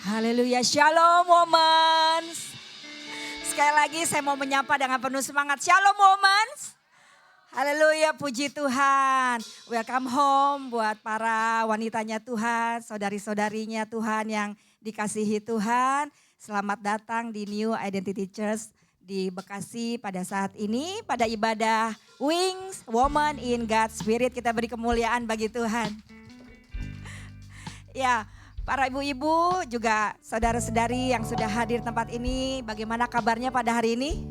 Haleluya, Shalom Moments. Sekali lagi saya mau menyapa dengan penuh semangat. Shalom Moments. Haleluya, puji Tuhan. Welcome home buat para wanitanya Tuhan, saudari-saudarinya Tuhan yang dikasihi Tuhan. Selamat datang di New Identity Church di Bekasi pada saat ini. Pada ibadah Wings, Woman in God's Spirit, kita beri kemuliaan bagi Tuhan. Ya, para ibu-ibu juga saudara-saudari yang sudah hadir tempat ini, bagaimana kabarnya pada hari ini?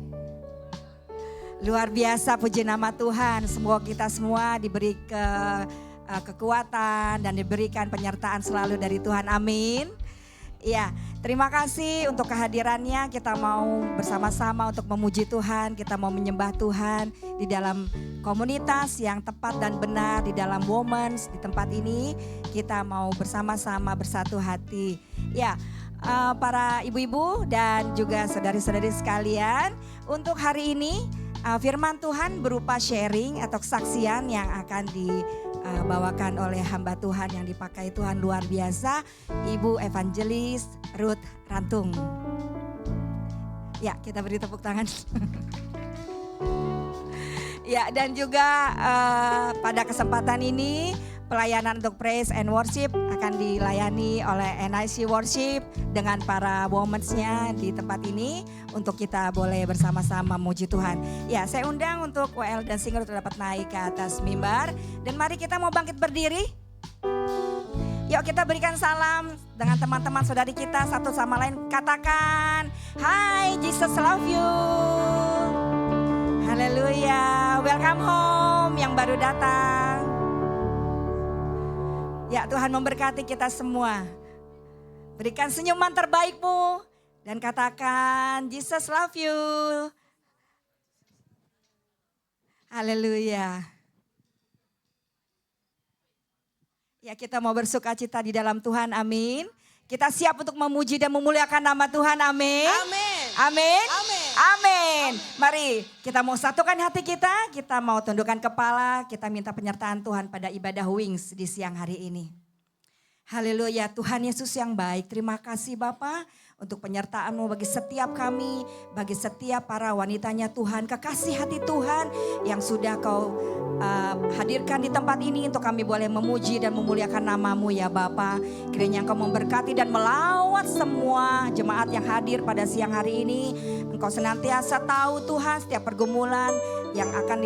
Luar biasa, puji nama Tuhan. Semoga kita semua diberi kekuatan dan diberikan penyertaan selalu dari Tuhan. Amin. Ya, terima kasih untuk kehadirannya. Kita mau bersama-sama untuk memuji Tuhan. Kita mau menyembah Tuhan di dalam komunitas yang tepat dan benar, di dalam Womens di tempat ini. Kita mau bersama-sama bersatu hati. Ya, para ibu-ibu dan juga saudari-saudari sekalian, untuk hari ini firman Tuhan berupa sharing atau kesaksian yang akan dibawakan oleh hamba Tuhan yang dipakai Tuhan luar biasa, Ibu Evangelis Ruth Rantung. Ya, kita beri tepuk tangan. Ya, dan juga pada kesempatan ini pelayanan untuk praise and worship akan dilayani oleh NIC Worship dengan para womensnya di tempat ini untuk kita boleh bersama-sama memuji Tuhan. Ya, saya undang untuk WL dan Singer untuk dapat naik ke atas mimbar dan mari kita mau bangkit berdiri. Yuk kita berikan salam dengan teman-teman saudari kita satu sama lain. Katakan, "Hai, Jesus love you." Haleluya, welcome home yang baru datang. Ya, Tuhan memberkati kita semua. Berikan senyuman terbaikmu dan katakan, Jesus love you. Haleluya. Ya, kita mau bersukacita di dalam Tuhan, amin. Kita siap untuk memuji dan memuliakan nama Tuhan, amin. Amin. Amin. Amin. Amin. Mari kita mau satukan hati kita mau tundukkan kepala, kita minta penyertaan Tuhan pada ibadah Wings di siang hari ini. Haleluya, Tuhan Yesus yang baik, terima kasih Bapa untuk penyertaan-Mu bagi setiap kami, bagi setiap para wanitanya Tuhan, kekasih hati Tuhan yang sudah Kau hadirkan di tempat ini untuk kami boleh memuji dan memuliakan nama-Mu ya Bapa. Kiranya Engkau memberkati dan melawat semua jemaat yang hadir pada siang hari ini. Engkau senantiasa tahu Tuhan setiap pergumulan yang akan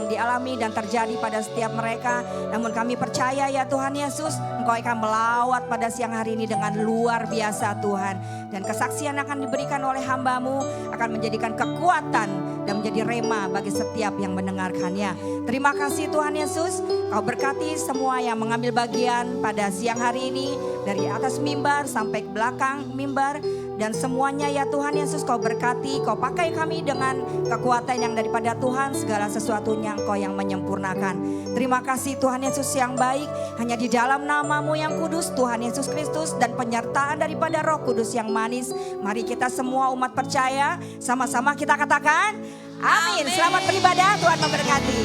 dialami dan terjadi pada setiap mereka. Namun kami percaya ya Tuhan Yesus, Engkau akan melawat pada siang hari ini dengan luar biasa Tuhan. Dan kesaksian akan diberikan oleh hamba-Mu akan menjadikan kekuatan dan menjadi rema bagi setiap yang mendengarkannya. Terima kasih Tuhan Yesus, Kau berkati semua yang mengambil bagian pada siang hari ini. Dari atas mimbar sampai ke belakang mimbar. Dan semuanya ya Tuhan Yesus Kau berkati, Kau pakai kami dengan kekuatan yang daripada Tuhan. Segala sesuatunya Engkau yang menyempurnakan. Terima kasih Tuhan Yesus yang baik. Hanya di dalam nama-Mu yang kudus Tuhan Yesus Kristus dan penyertaan daripada Roh Kudus yang manis. Mari kita semua umat percaya sama-sama kita katakan amin. Selamat beribadah, Tuhan memberkati.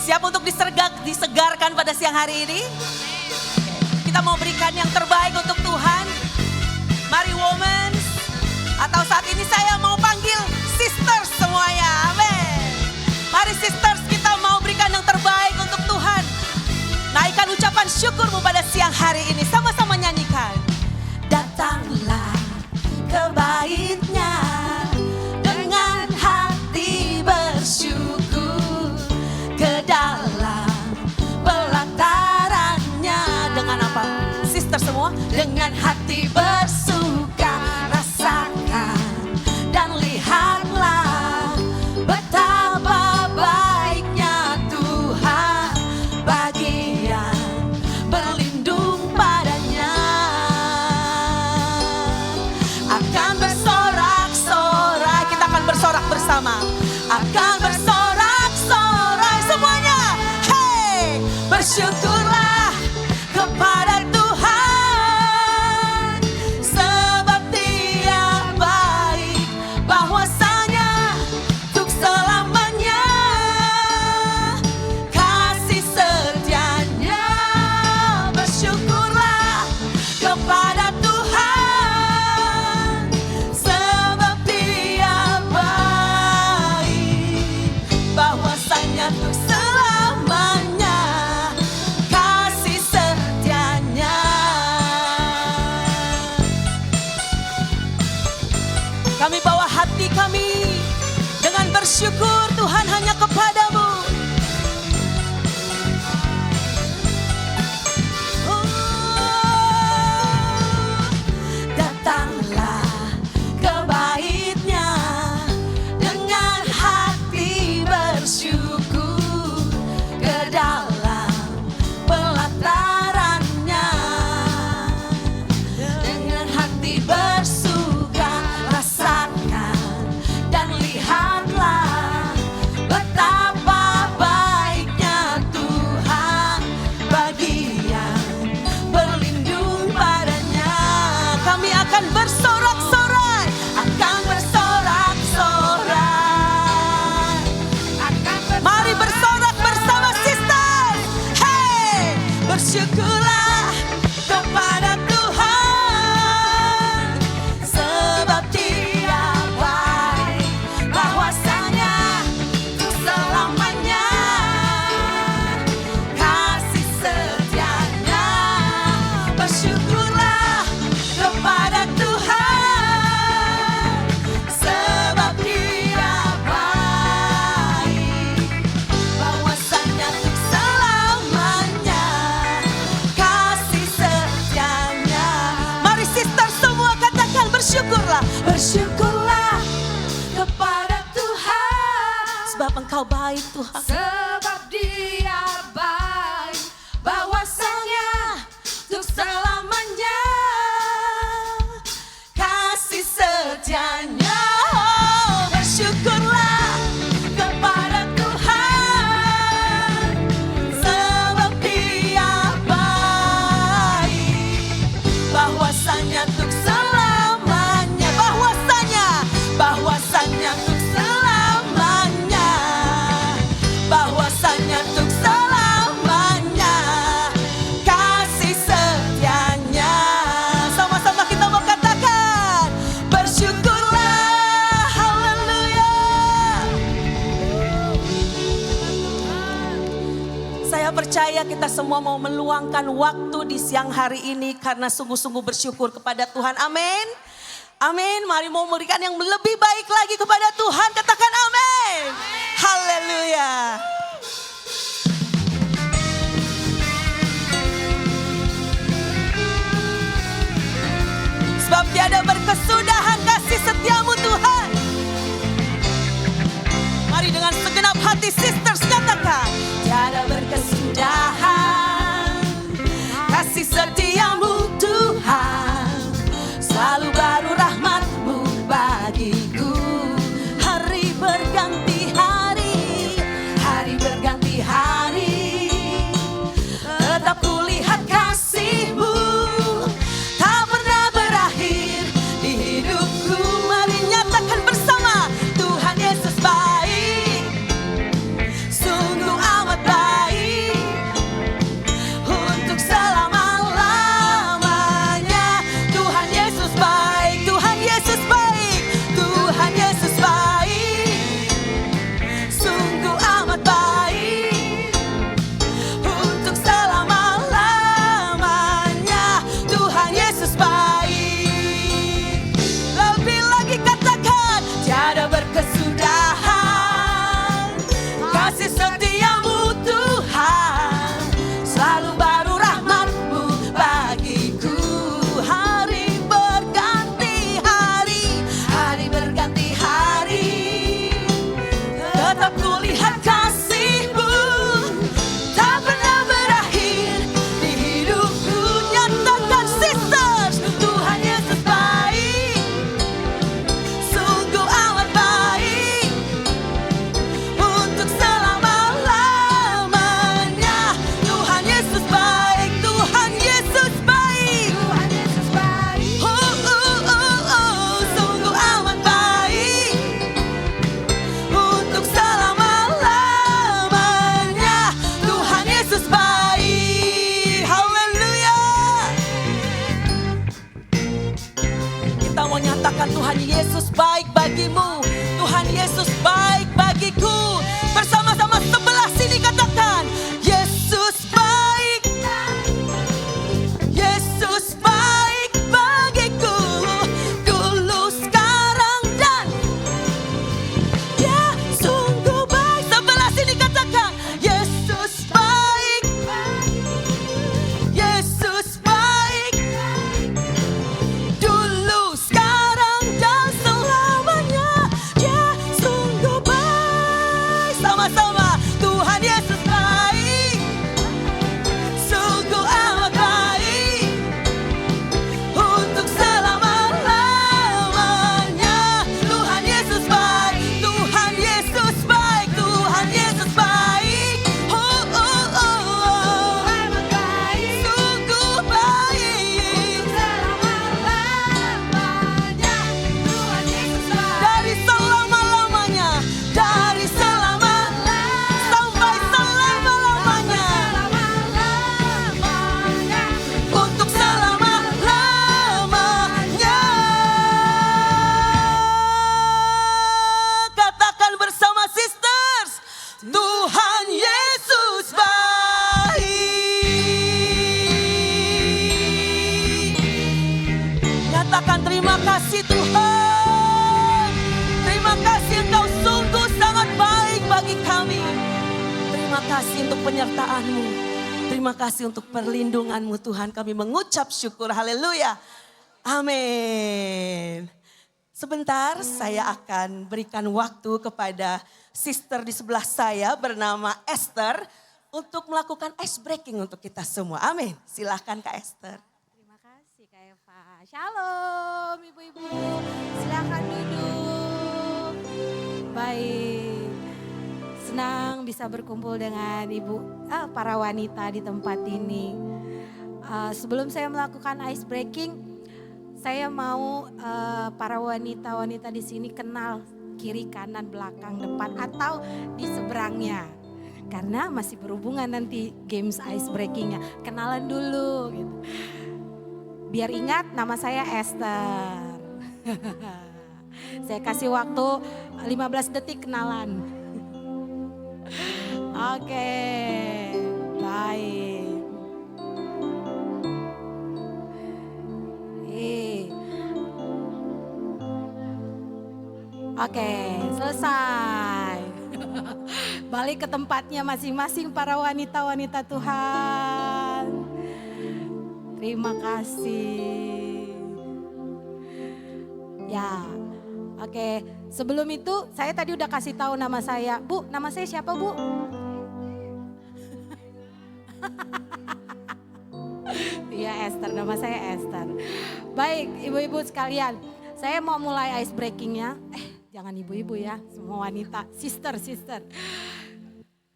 Siap untuk disegarkan pada siang hari ini? Kita mau berikan yang terbaik untuk Tuhan. Mari women, atau saat ini saya mau panggil sisters semuanya. Amin. Mari sisters, kita mau berikan yang terbaik untuk Tuhan. Naikkan ucapan syukurmu pada siang hari ini. Sama-sama nyanyikan. Datanglah ke bait-Nya dengan hati bersyukur, ke dalam pelataran-Nya dengan apa? Sister semua, dengan hati bersuka, rasakan dan lihatlah betapa baiknya Tuhan bagi yang berlindung padanya. Akan bersorak-sorai, kita akan bersorak bersama. Akan bersorak-sorai semuanya. Hey, bersyukurlah kepada Tuhan, sebab Dia baik, bahwasanya untuk selamanya kasih setianya. Bersyukurlah bersyukur Tuhan hanya kepadamu. Datanglah ke bait-Nya dengan hati bersyukur, ke dalam pelataran-Nya dengan hati bersuka. Rasakan dan lihatlah betapa baiknya Tuhan bagi yang berlindung padanya. Kami akan bersorak-sorai, akan bersorak-sorai. Mari bersorak bersama sister. Hey, bersyukurlah kepada Tuhan, sebab Dia baik, bahwasanya untuk selamanya kasih setianya. Bersyukurlah kepada Tuhan, sebab Dia baik, bahwasanya untuk selamanya kasih setianya. Mari sister semua katakan bersyukurlah. Bersyukurlah kepada Tuhan, sebab Engkau baik Tuhan. Sebab Dia baik, bahwasanya Untuk selamanya kasih setianya. Oh, bersyukurlah kepada Tuhan, sebab Dia baik, bahwasanya untuk selamanya, bahwasanya untuk selamanya, bahwasanya untuk selamanya kasih setianya. Sama-sama kita mau katakan bersyukurlah. Haleluya. Saya percaya kita semua mau meluangkan waktu di siang hari ini karena sungguh-sungguh bersyukur kepada Tuhan. Amin. Amin. Mari mau memberikan yang lebih baik lagi kepada Tuhan. Katakan amin. Haleluya. Sebab tiada berkesudahan kasih setiamu Tuhan. Mari dengan segenap hati sisters katakan, tiada berkesudahan kasih setiamu Tuhan, selalu baru rahmat-Mu bagiku. Hari berganti hari, hari berganti hari, tetap kulihat kasih-Mu tak pernah berakhir di hidupku. Mari nyatakan bersama, Tuhan Yesus baik, bersama-sama. Tuhan Yesus baik, sungguh amat baik, untuk selama-lamanya. Tuhan Yesus baik, Tuhan Yesus baik, Tuhan Yesus baik. Oh, oh, oh, oh. amat baik, Sungguh baik, selama-lamanya. Tuhan Yesus baik. dari selama-lamanya, dari selama sampai selama-lamanya, Selama-lamanya. untuk selama-lamanya. Katakan bersama sisters, Tuhan Yesus baik. Katakan terima kasih Tuhan. Terima kasih Engkau sungguh sangat baik bagi kami. Terima kasih untuk penyertaan-Mu. Terima kasih untuk perlindungan-Mu Tuhan. Kami mengucap syukur. Haleluya. Amin. Sebentar saya akan berikan waktu kepada sister di sebelah saya bernama Esther untuk melakukan ice breaking untuk kita semua. Amin. Silahkan Kak Esther. Terima kasih Kak Eva. Shalom ibu-ibu. Silakan duduk. Baik. Senang bisa berkumpul dengan para wanita di tempat ini. Sebelum saya melakukan ice breaking, saya mau para wanita-wanita di sini kenal kiri, kanan, belakang, depan atau di seberangnya. Karena masih berhubungan nanti games ice breakingnya. Kenalan dulu gitu. Biar ingat nama saya Esther. Saya kasih waktu 15 detik kenalan. Oke, baik. Oke, selesai. Balik ke tempatnya masing-masing para wanita-wanita Tuhan. Terima kasih. Ya, oke. Sebelum itu saya tadi udah kasih tahu nama saya. Bu, nama saya siapa Bu? Iya Esther, nama saya Esther. Baik ibu-ibu sekalian, saya mau mulai ice breakingnya. Jangan ibu-ibu ya, semua wanita, sister.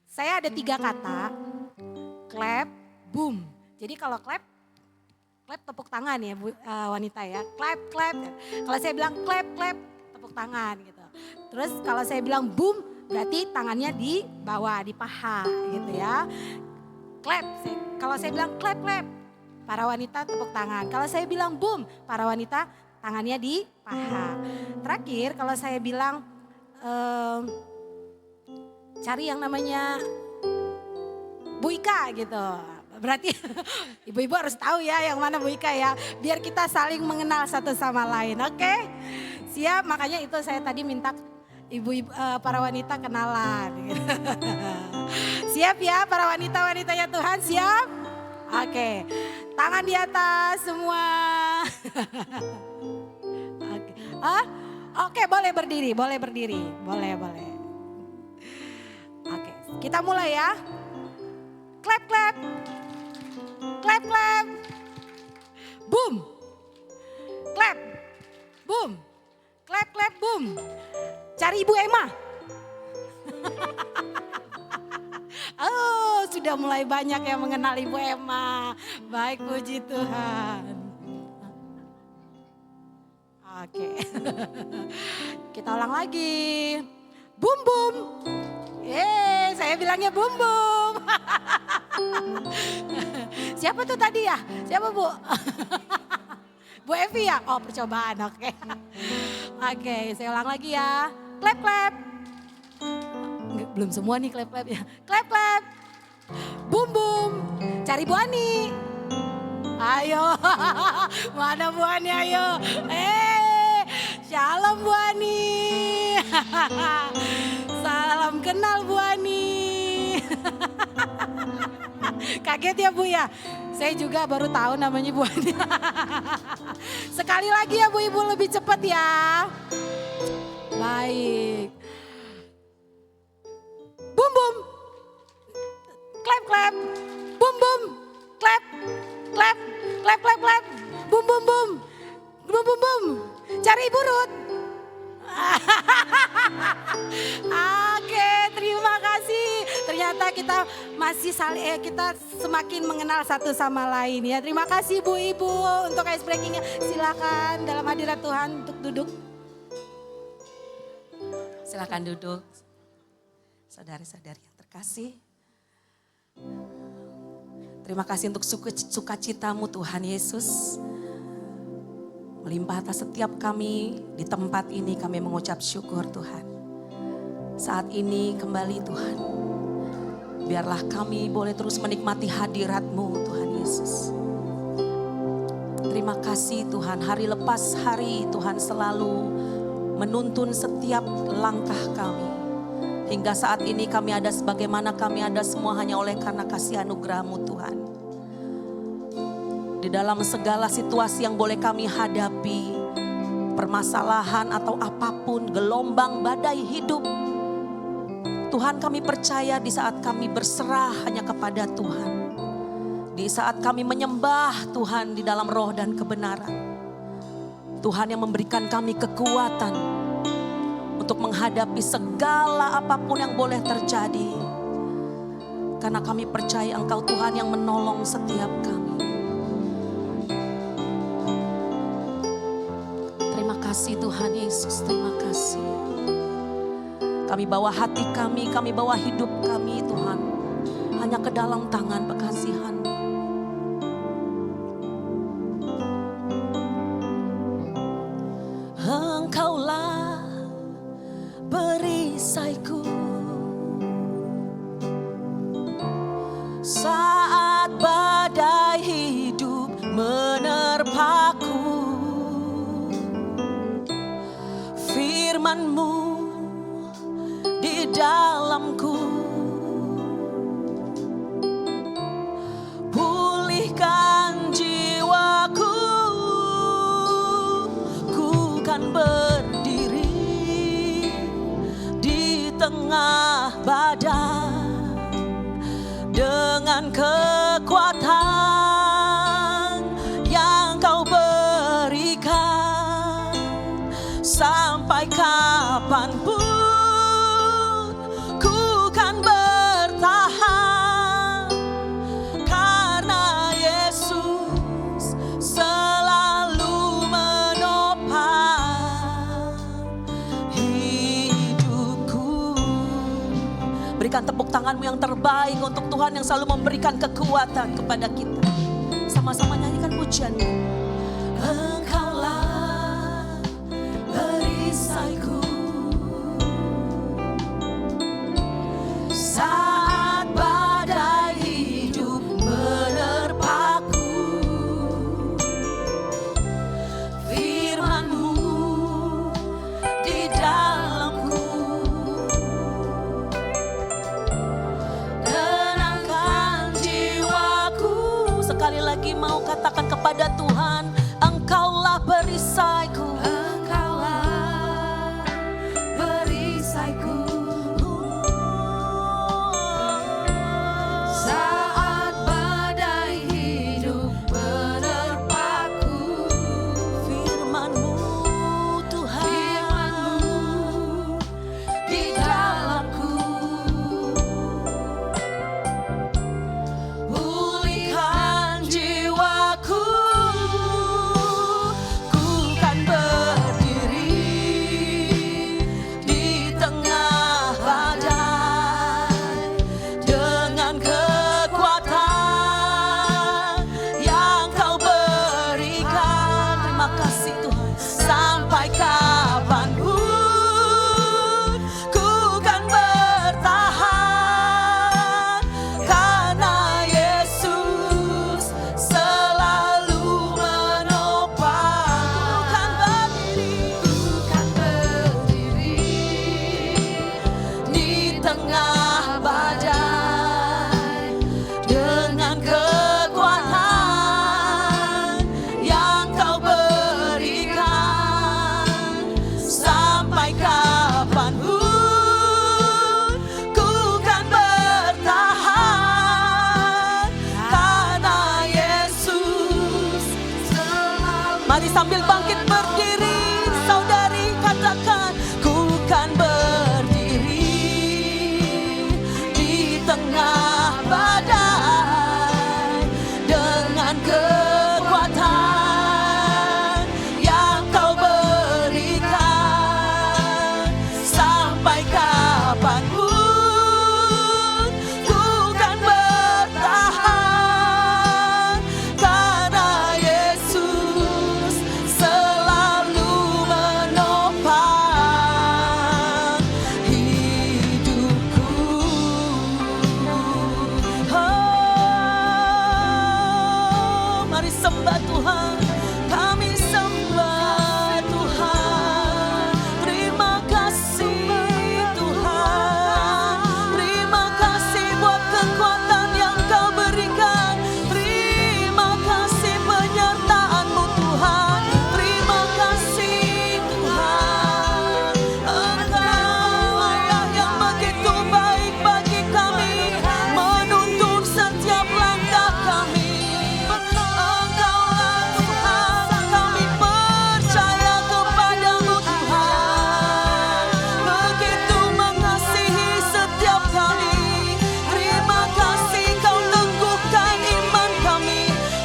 Saya ada 3 kata, clap, boom. Jadi kalau clap tepuk tangan ya wanita ya, clap. Kalau saya bilang clap, tepuk tangan gitu. Terus kalau saya bilang boom, berarti tangannya di bawah, di paha gitu ya. Clap, kalau saya bilang clap, para wanita tepuk tangan. Kalau saya bilang boom, para wanita tangannya di paha. Terakhir kalau saya bilang cari yang namanya Bu Ika gitu. Berarti ibu-ibu harus tahu ya yang mana Bu Ika ya. Biar kita saling mengenal satu sama lain, oke? Siap, makanya itu saya tadi minta ibu-ibu para wanita kenalan. Siap ya para wanita-wanitanya Tuhan, siap? Oke, tangan di atas semua. Oke, boleh berdiri. Boleh. Oke, kita mulai ya. Clap. Boom. Clap. Boom. Clap, boom. Cari Ibu Emma. Oh, sudah mulai banyak yang mengenal Ibu Emma. Baik, puji Tuhan. Oke. Kita ulang lagi. Boom. Saya bilangnya boom. Siapa tuh tadi ya? Siapa Bu? Bu Evi ya? Oh percobaan, oke. Oke, saya ulang lagi ya. Clap. Belum semua nih clap ya. Clap. Boom. Cari Bu Ani. Ayo, mana Bu Ani ayo. Shalom Bu Ani. Salam kenal Bu Ani. Kaget ya Bu ya? Saya juga baru tahu namanya Bu Ani. Sekali lagi ya Bu Ibu lebih cepat ya. Baik. Clap, clap, clap. Bum, bum, bum. Bum, bum, bum. Cari Ibu Ruth. Oke, terima kasih. Ternyata kita masih kita semakin mengenal satu sama lain ya. Terima kasih Bu Ibu untuk ice breakingnya. Silakan dalam hadirat Tuhan untuk duduk. Silakan duduk. Saudari-saudari yang terkasih. Terima kasih untuk sukacitamu Tuhan Yesus. Melimpah atas setiap kami di tempat ini, kami mengucap syukur Tuhan. Saat ini kembali Tuhan, biarlah kami boleh terus menikmati hadirat-Mu Tuhan Yesus. Terima kasih Tuhan, hari lepas hari Tuhan selalu menuntun setiap langkah kami. Hingga saat ini kami ada sebagaimana kami ada semua hanya oleh karena kasih anugerah-Mu Tuhan. Di dalam segala situasi yang boleh kami hadapi, permasalahan atau apapun, gelombang badai hidup, Tuhan kami percaya di saat kami berserah hanya kepada Tuhan. Di saat kami menyembah Tuhan di dalam roh dan kebenaran, Tuhan yang memberikan kami kekuatan untuk menghadapi segala apapun yang boleh terjadi. Karena kami percaya Engkau Tuhan yang menolong setiap kami. Terima kasih Tuhan Yesus, terima kasih. Kami bawa hati kami bawa hidup kami Tuhan, hanya ke dalam tangan pengasihan. Engkaulah perisaiku saat badai hidup menerpaku. Firman-Mu di dalamku, pulihkan jiwaku, ku kan berdiri di tengah badai dengan kekuatan yang Kau berikan. Sampai kapanpun ku kan bertahan, karena Yesus selalu menopang hidupku. Berikan tepuk tanganmu yang terbaik untuk Tuhan yang selalu memberikan kekuatan kepada kita. Sama-sama nyanyikan pujianmu. Engkaulah perisaiku saat badai hidup menerpaku. Firman-Mu di dalamku, tenangkan jiwaku. Sekali lagi mau katakan kepada Tuhan, Engkaulah perisaiku. Engkaulah perisaiku saat badai hidup menerpaku. Firman-Mu Tuhan, Firman-Mu di dalamku, pulihkan jiwaku, ku kan sambil bangkit berdiri, saudari katakan, ku kan berdiri di tengah badai dengan kekuatan yang kau berikan sampai kapanpun ku kan bertahan karena Yesus selalu menopang hidupku. Oh, mari sembah Tuhan, kami sembah Tuhan. Terima kasih Tuhan, terima kasih buat kekuatan yang kau berikan. Terima kasih penyertaan-Mu Tuhan, terima kasih Tuhan. Engkau Allah yang begitu baik bagi kami, menuntun setiap langkah kami. Engkaulah Tuhan, kami percaya kepadamu Tuhan, begitu mengasihi setiap kami. Terima kasih kau teguhkan iman kami,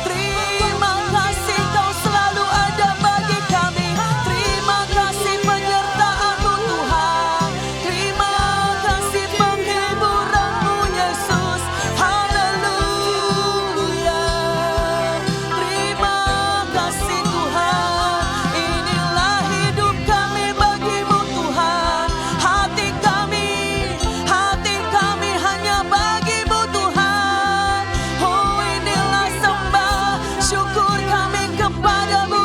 terima kasih kau selalu ada bagi kami. Terima kasih penyertaan-Mu Tuhan, terima kasih penghiburan-Mu Yesus. Haleluya. Terima kasih Tuhan, inilah hidup kami bagimu Tuhan. Hati kami hanya bagimu Tuhan. Oh, inilah sembah syukur kami kepadamu.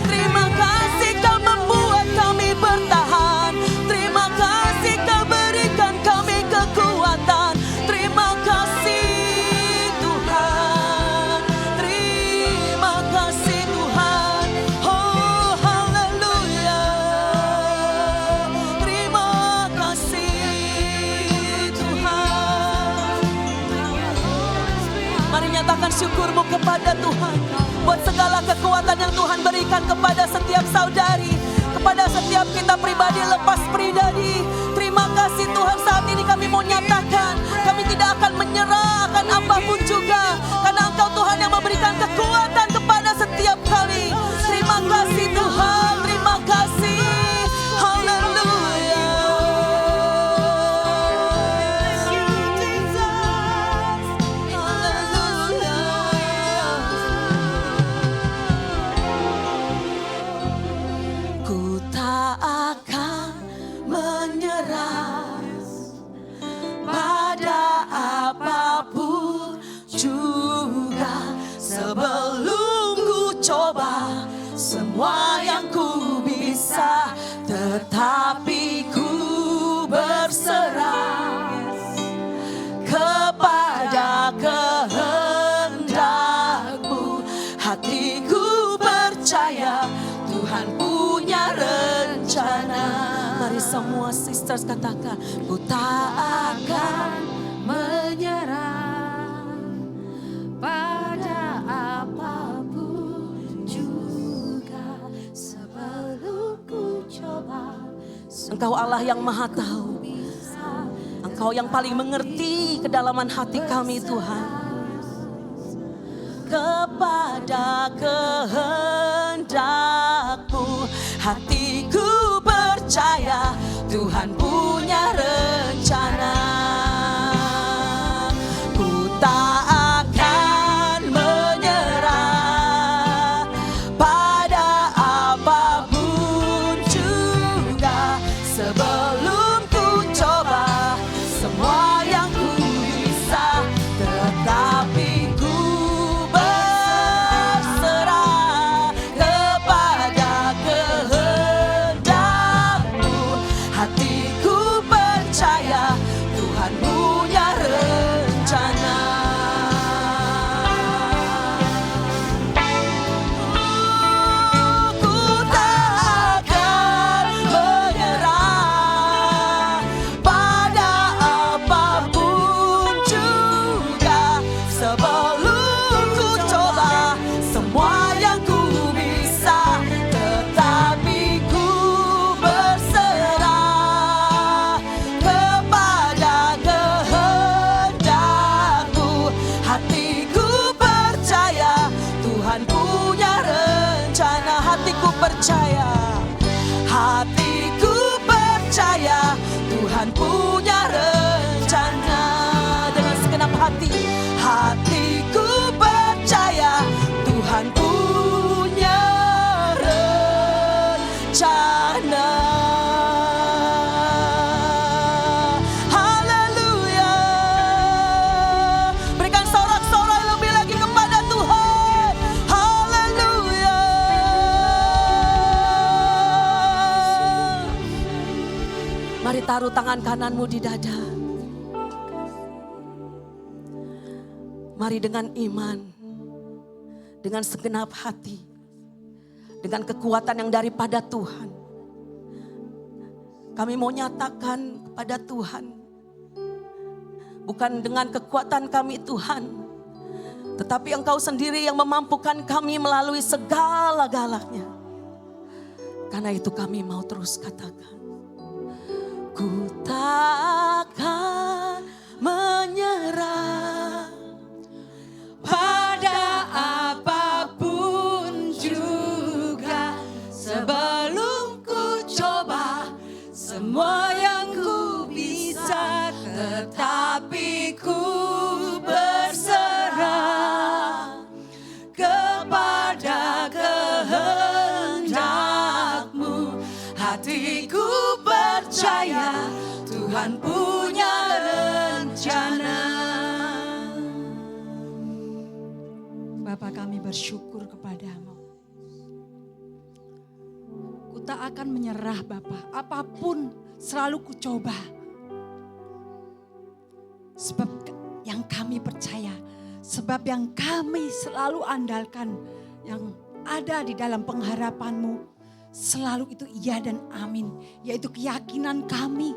Terima kasih kau membuat kami bertahan. Terima kasih kau berikan kami kekuatan. Terima kasih Tuhan, terima kasih Tuhan. Oh, haleluya. Terima kasih Tuhan. Mari nyatakan syukurmu kepada Tuhan buat segala kekuatan yang Tuhan berikan kepada setiap saudari, kepada setiap kita pribadi lepas pribadi. Terima kasih Tuhan, saat ini kami mau nyatakan kami tidak akan menyerah akan apapun juga, karena Engkau Tuhan yang memberikan kekuatan kepada setiap kami. Terima kasih Tuhan, terima kasih. Haleluya. Ku tak akan menyerah pada apapun juga, sebelum ku coba semua yang ku bisa, tetapi ku berserah kepada kehendak-Mu. Hatiku percaya Tuhan punya rencana. Mari semua sisters katakan, ku tak akan menyerah pada apapun juga, sebelum ku coba. Engkau Allah yang maha tahu, Engkau yang paling mengerti kedalaman hati kami Tuhan. Kepada kehendak-Mu hatiku percaya Tuhan punya rencana. Ku tak akan menyerah pada apapun juga, sebelum ku coba semua yang ku bisa, tetapi ku berserah kepada kehendak-Mu. Hatiku percaya, hatiku percaya Tuhan punya rencana. Dengan segenap hati, hatiku percaya Tuhan punya rencana. Haleluya. Berikan sorak-sorai lebih lagi kepada Tuhan. Haleluya. Mari taruh tangan kananmu di dada. Mari dengan iman, dengan segenap hati, dengan kekuatan yang daripada Tuhan. Kami mau nyatakan kepada Tuhan, bukan dengan kekuatan kami Tuhan, tetapi Engkau sendiri yang memampukan kami melalui segala-galanya. Karena itu kami mau terus katakan, ku takkan menyerah pada apapun juga, sebelum ku coba semua yang ku bisa, tetapi ku berserah kepada kehendak-Mu. Hatiku percaya Tuhan punya rencana. Bapa, kami bersyukur kepadamu. Ku tak akan menyerah Bapa, apapun selalu ku coba. Sebab yang kami percaya, sebab yang kami selalu andalkan, yang ada di dalam pengharapan-Mu, selalu itu iya dan amin, yaitu keyakinan kami.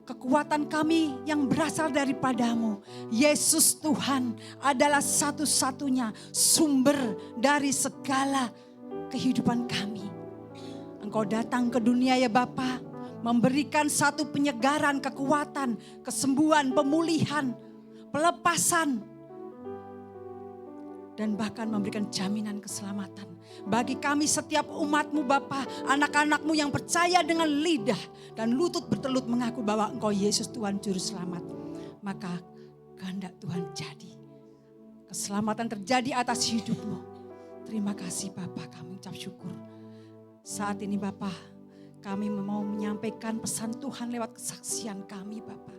Kekuatan kami yang berasal daripadamu. Yesus Tuhan adalah satu-satunya sumber dari segala kehidupan kami. Engkau datang ke dunia ya Bapa, memberikan satu penyegaran, kekuatan, kesembuhan, pemulihan, pelepasan, dan bahkan memberikan jaminan keselamatan bagi kami setiap umat-Mu Bapa, anak-anak-Mu yang percaya dengan lidah dan lutut bertelut mengaku bahwa Engkau Yesus Tuhan Juru Selamat. Maka kehendak Tuhan jadi. Keselamatan terjadi atas hidup-Mu. Terima kasih Bapa, kami ucap syukur. Saat ini Bapa, kami mau menyampaikan pesan Tuhan lewat kesaksian kami Bapa.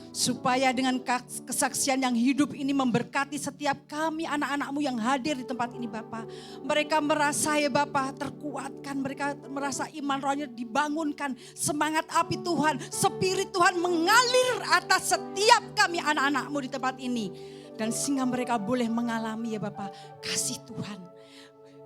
Supaya dengan kesaksian yang hidup ini memberkati setiap kami anak-anak-Mu yang hadir di tempat ini Bapa. Mereka merasa ya Bapa terkuatkan, mereka merasa iman rohnya dibangunkan. Semangat api Tuhan, Spirit Tuhan mengalir atas setiap kami anak-anak-Mu di tempat ini. Dan sehingga mereka boleh mengalami ya Bapa kasih Tuhan.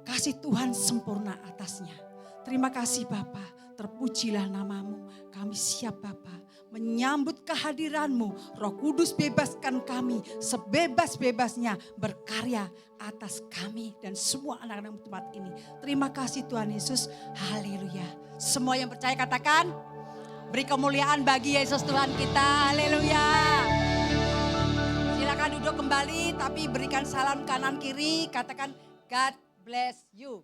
Kasih Tuhan sempurna atasnya. Terima kasih Bapa, terpujilah nama-Mu. Kami siap Bapa menyambut kehadiran-Mu. Roh Kudus bebaskan kami sebebas-bebasnya berkarya atas kami dan semua anak-anak tempat ini. Terima kasih Tuhan Yesus. Haleluya. Semua yang percaya katakan, beri kemuliaan bagi Yesus Tuhan kita. Haleluya. Silakan duduk kembali tapi berikan salam kanan kiri. Katakan God bless you.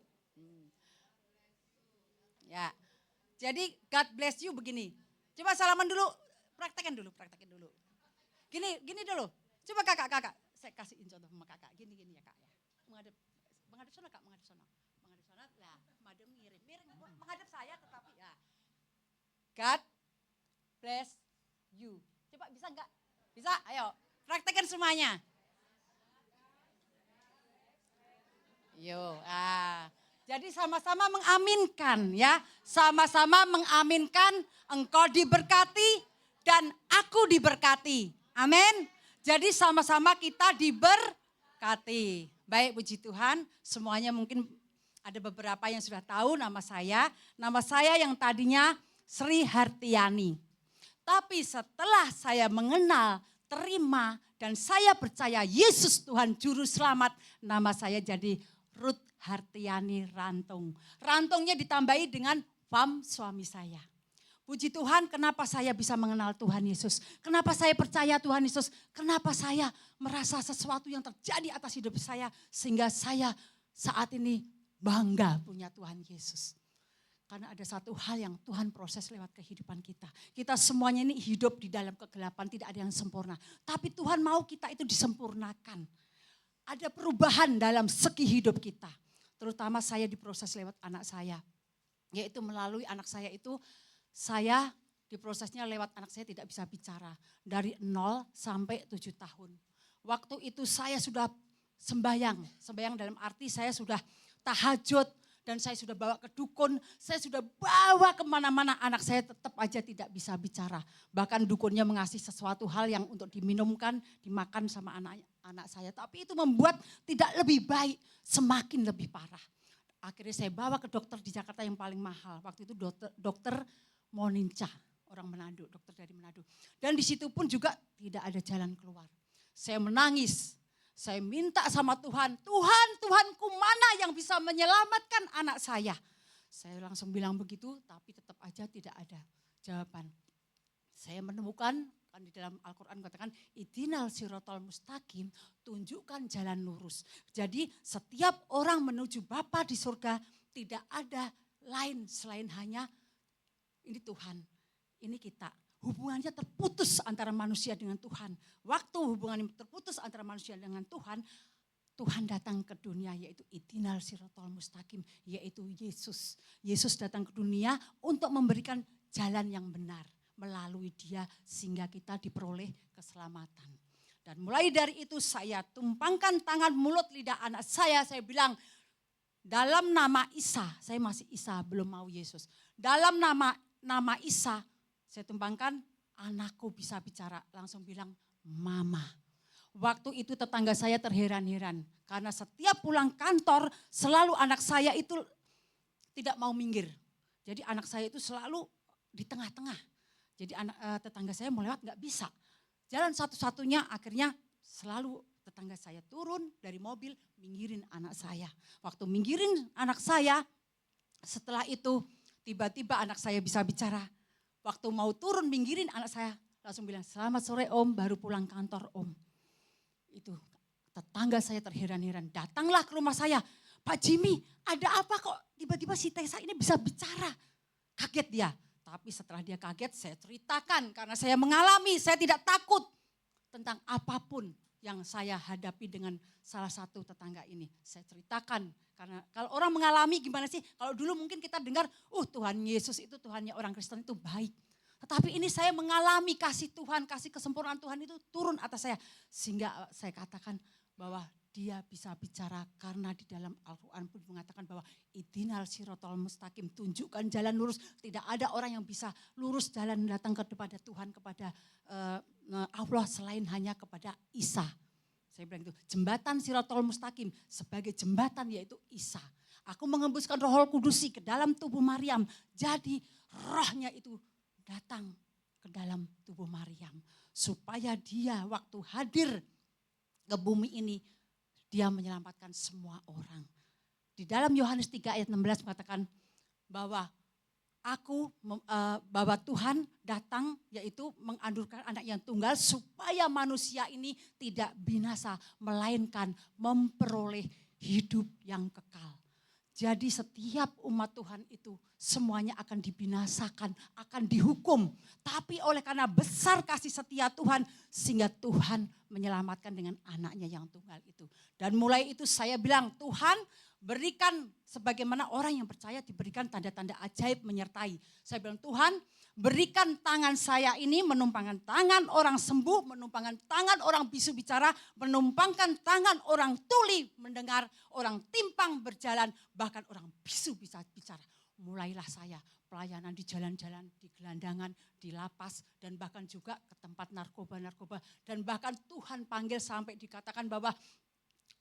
Ya. Jadi God bless you begini. Coba salaman dulu, praktekin dulu. Gini dulu. Coba kakak. Saya kasihin contoh sama kakak. Gini ya kak ya. Menghadap sana kak, menghadap sana. Lah, madem miring. Menghadap saya tetapi ya. God bless you. Coba bisa enggak? Bisa? Ayo, praktekin semuanya. Jadi sama-sama mengaminkan ya. Sama-sama mengaminkan engkau diberkati dan aku diberkati. Amin. Jadi sama-sama kita diberkati. Baik, puji Tuhan. Semuanya mungkin ada beberapa yang sudah tahu nama saya. Nama saya yang tadinya Sri Hartiani. Tapi setelah saya mengenal, terima dan saya percaya Yesus Tuhan Juru Selamat, nama saya jadi Ruth Hartiani Rantung. Rantungnya ditambahi dengan Pam suami saya. Puji Tuhan, kenapa saya bisa mengenal Tuhan Yesus? Kenapa saya percaya Tuhan Yesus? Kenapa saya merasa sesuatu yang terjadi atas hidup saya sehingga saya saat ini bangga punya Tuhan Yesus. Karena ada satu hal yang Tuhan proses lewat kehidupan kita. Kita semuanya ini hidup di dalam kegelapan, tidak ada yang sempurna. Tapi Tuhan mau kita itu disempurnakan. Ada perubahan dalam segi hidup kita. Terutama saya diproses lewat anak saya. Yaitu melalui anak saya itu, saya diprosesnya lewat anak saya tidak bisa bicara. Dari 0 sampai 7 tahun. Waktu itu saya sudah sembahyang dalam arti saya sudah tahajud, dan saya sudah bawa ke dukun, saya sudah bawa kemana-mana, anak saya tetap aja tidak bisa bicara. Bahkan dukunnya mengasih sesuatu hal yang untuk diminumkan, dimakan sama anak saya. Tapi itu membuat tidak lebih baik, semakin lebih parah. Akhirnya saya bawa ke dokter di Jakarta yang paling mahal. Waktu itu dokter Moninca, orang Manado, dokter dari Manado. Dan di situ pun juga tidak ada jalan keluar. Saya menangis. Saya minta sama Tuhan, Tuhanku mana yang bisa menyelamatkan anak saya. Saya langsung bilang begitu, tapi tetap aja tidak ada jawaban. Saya menemukan, kan di dalam Al-Quran katakan, Ihdinal sirotol mustaqim, tunjukkan jalan lurus. Jadi setiap orang menuju Bapa di surga, tidak ada lain selain hanya ini Tuhan, ini kita. Hubungannya terputus antara manusia dengan Tuhan. Waktu hubungannya terputus antara manusia dengan Tuhan, Tuhan datang ke dunia yaitu Ihdinal sirotol mustaqim, yaitu Yesus. Yesus datang ke dunia untuk memberikan jalan yang benar melalui Dia sehingga kita diperoleh keselamatan. Dan mulai dari itu saya tumpangkan tangan, mulut, lidah anak saya bilang dalam nama Isa, saya masih Isa belum mau Yesus. Dalam nama Isa saya tumpangkan, anakku bisa bicara, langsung bilang mama. Waktu itu tetangga saya terheran-heran, karena setiap pulang kantor selalu anak saya itu tidak mau minggir. Jadi anak saya itu selalu di tengah-tengah. Jadi tetangga saya mau lewat nggak bisa. Jalan satu-satunya akhirnya selalu tetangga saya turun dari mobil, minggirin anak saya. Waktu minggirin anak saya, setelah itu tiba-tiba anak saya bisa bicara. Waktu mau turun minggirin anak saya langsung bilang selamat sore om, baru pulang kantor om. Itu tetangga saya terheran-heran, datanglah ke rumah saya. Pak Jimmy ada apa kok tiba-tiba si Tessa ini bisa bicara. Kaget dia, tapi setelah dia kaget saya ceritakan karena saya mengalami, saya tidak takut tentang apapun yang saya hadapi dengan salah satu tetangga ini. Saya ceritakan karena kalau orang mengalami gimana sih? Kalau dulu mungkin kita dengar, Tuhan Yesus itu Tuhannya orang Kristen itu baik. Tetapi ini saya mengalami kasih Tuhan, kasih kesempurnaan Tuhan itu turun atas saya. Sehingga saya katakan bahwa Dia bisa bicara karena di dalam Al-Quran pun mengatakan bahwa Ihdinal sirotol mustaqim, tunjukkan jalan lurus. Tidak ada orang yang bisa lurus jalan datang kepada Tuhan, kepada Allah selain hanya kepada Isa. Saya bilang itu jembatan sirotol mustaqim sebagai jembatan yaitu Isa. Aku mengembuskan Roh Kudusi ke dalam tubuh Maryam. Jadi rohnya itu datang ke dalam tubuh Maryam. Supaya dia waktu hadir ke bumi ini, dia menyelamatkan semua orang. Di dalam Yohanes 3 ayat 16 mengatakan bahwa bahwa Tuhan datang yaitu mengandurkan anak yang tunggal supaya manusia ini tidak binasa melainkan memperoleh hidup yang kekal. Jadi setiap umat Tuhan itu semuanya akan dibinasakan, akan dihukum. Tapi oleh karena besar kasih setia Tuhan sehingga Tuhan menyelamatkan dengan anaknya yang tunggal itu. Dan mulai itu saya bilang Tuhan berikan sebagaimana orang yang percaya diberikan tanda-tanda ajaib menyertai. Saya bilang Tuhan berikan tangan saya ini menumpangkan tangan orang sembuh, menumpangkan tangan orang bisu bicara, menumpangkan tangan orang tuli mendengar, orang timpang berjalan, bahkan orang bisu bisa bicara. Mulailah saya pelayanan di jalan-jalan, di gelandangan, di lapas, dan bahkan juga ke tempat narkoba-narkoba. Dan bahkan Tuhan panggil sampai dikatakan bahwa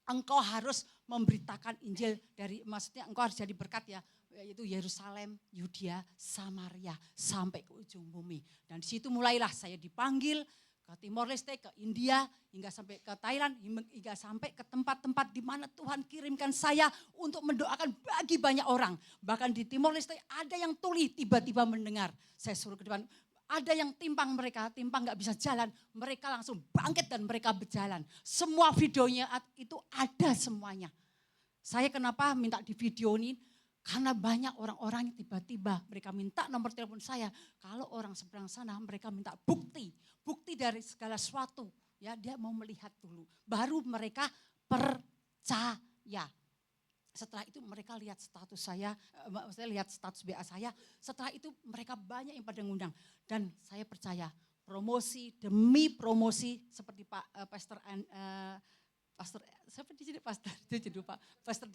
engkau harus memberitakan Injil maksudnya engkau harus jadi berkat ya, yaitu Yerusalem, Yudea, Samaria, sampai ke ujung bumi. Dan di situ mulailah saya dipanggil ke Timor Leste, ke India, hingga sampai ke Thailand, hingga sampai ke tempat-tempat di mana Tuhan kirimkan saya untuk mendoakan bagi banyak orang. Bahkan di Timor Leste ada yang tuli tiba-tiba mendengar. Saya suruh ke depan, ada yang timpang gak bisa jalan, mereka langsung bangkit dan mereka berjalan. Semua videonya itu ada semuanya. Saya kenapa minta di video ini? Karena banyak orang-orang yang tiba-tiba mereka minta nomor telepon saya. Kalau orang seberang sana mereka minta bukti. Bukti dari segala sesuatu. Ya, dia mau melihat dulu. Baru mereka percaya. Setelah itu mereka lihat status saya lihat status BA saya. Setelah itu mereka banyak yang pada ngundang. Dan saya percaya promosi demi promosi seperti Pastor siapa di sini Pastor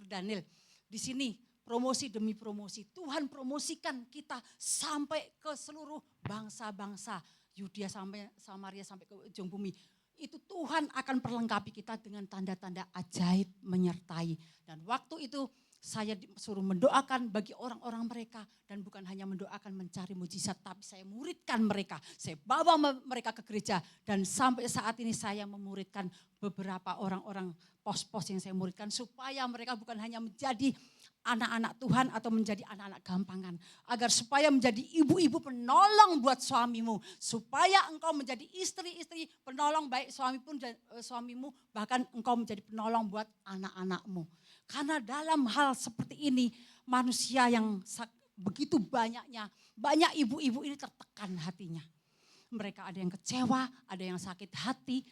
Daniel. Di sini promosi demi promosi. Tuhan promosikan kita sampai ke seluruh bangsa-bangsa. Yudea sampai Samaria sampai ke ujung bumi. Itu Tuhan akan perlengkapi kita dengan tanda-tanda ajaib menyertai. Dan waktu itu saya disuruh mendoakan bagi orang-orang mereka. Dan bukan hanya mendoakan mencari mujizat, tapi saya muridkan mereka. Saya bawa mereka ke gereja. Dan sampai saat ini saya memuridkan beberapa orang-orang pos-pos yang saya muridkan. Supaya mereka bukan hanya menjadi anak-anak Tuhan atau menjadi anak-anak gampangan. Agar supaya menjadi ibu-ibu penolong buat suamimu. Supaya engkau menjadi istri-istri penolong baik suamimu. Bahkan engkau menjadi penolong buat anak-anakmu. Karena dalam hal seperti ini manusia yang begitu banyaknya. Banyak ibu-ibu ini tertekan hatinya. Mereka ada yang kecewa, ada yang sakit hati.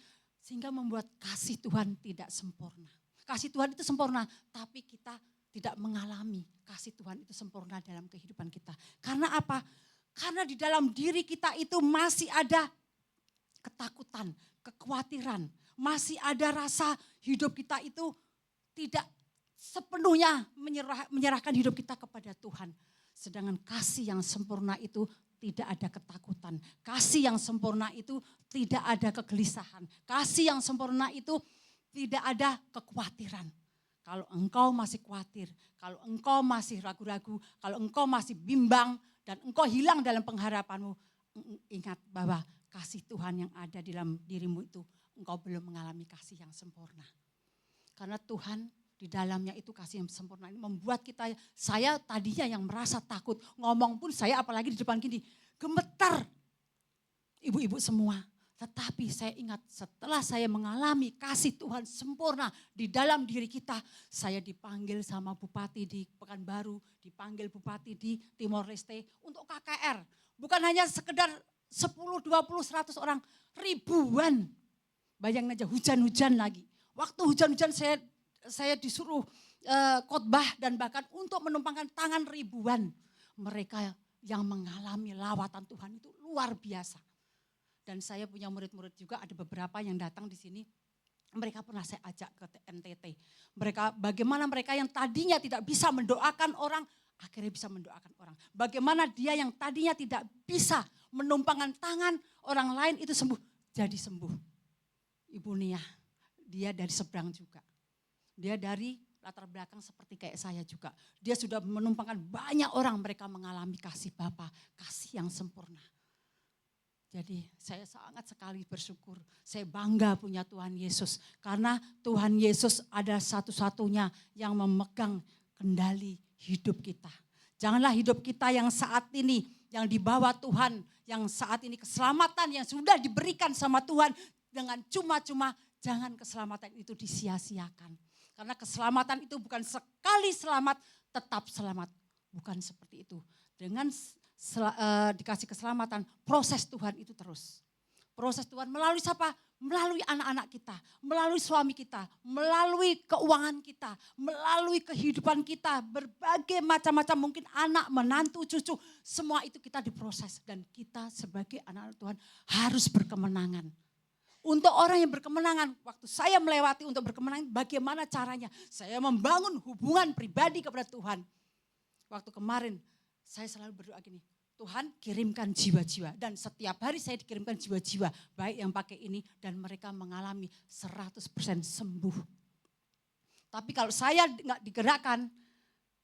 Sehingga membuat kasih Tuhan tidak sempurna. Kasih Tuhan itu sempurna, tapi kita tidak mengalami kasih Tuhan itu sempurna dalam kehidupan kita. Karena apa? Karena di dalam diri kita itu masih ada ketakutan, kekhawatiran. Masih ada rasa hidup kita itu tidak sepenuhnya menyerahkan hidup kita kepada Tuhan. Sedangkan kasih yang sempurna itu tidak ada ketakutan. Kasih yang sempurna itu tidak ada kegelisahan. Kasih yang sempurna itu tidak ada kekhawatiran. Kalau engkau masih khawatir, kalau engkau masih ragu-ragu, kalau engkau masih bimbang dan engkau hilang dalam pengharapanmu, ingat bahwa kasih Tuhan yang ada di dalam dirimu itu engkau belum mengalami kasih yang sempurna. Karena Tuhan di dalamnya itu kasih yang sempurna ini membuat kita, saya tadinya yang merasa takut. Ngomong pun saya apalagi di depan gini, gemetar. Ibu-ibu semua. Tetapi saya ingat setelah saya mengalami kasih Tuhan sempurna di dalam diri kita. Saya dipanggil sama bupati di Pekanbaru, dipanggil bupati di Timor Leste untuk KKR. Bukan hanya sekedar 10, 20, 100 orang, ribuan. Bayangin aja hujan-hujan lagi. Waktu hujan-hujan saya disuruh khotbah dan bahkan untuk menumpangkan tangan ribuan. Mereka yang mengalami lawatan Tuhan itu luar biasa. Dan saya punya murid-murid juga, ada beberapa yang datang di sini. Mereka pernah saya ajak ke NTT. Bagaimana mereka yang tadinya tidak bisa mendoakan orang, akhirnya bisa mendoakan orang. Bagaimana dia yang tadinya tidak bisa menumpangkan tangan orang lain itu sembuh, jadi sembuh. Ibu Nia, dia dari seberang juga. Dia dari latar belakang seperti kayak saya juga. Dia sudah menumpangkan banyak orang, mereka mengalami kasih Bapa, kasih yang sempurna. Jadi saya sangat sekali bersyukur, saya bangga punya Tuhan Yesus. Karena Tuhan Yesus ada satu-satunya yang memegang kendali hidup kita. Janganlah hidup kita yang saat ini, yang dibawa Tuhan, yang saat ini keselamatan yang sudah diberikan sama Tuhan dengan cuma-cuma, jangan keselamatan itu disia-siakan. Karena keselamatan itu bukan sekali selamat, tetap selamat. Bukan seperti itu. Dengan dikasih keselamatan, proses Tuhan itu terus. Proses Tuhan melalui siapa? Melalui anak-anak kita, melalui suami kita, melalui keuangan kita, melalui kehidupan kita, berbagai macam-macam mungkin anak, menantu, cucu, semua itu kita diproses. Dan kita sebagai anak-anak Tuhan harus berkemenangan. Untuk orang yang berkemenangan, waktu saya melewati untuk berkemenangan, bagaimana caranya? Saya membangun hubungan pribadi kepada Tuhan. Waktu kemarin, saya selalu berdoa gini, Tuhan kirimkan jiwa-jiwa. Dan setiap hari saya dikirimkan jiwa-jiwa, baik yang pakai ini dan mereka mengalami 100% sembuh. Tapi kalau saya nggak digerakkan,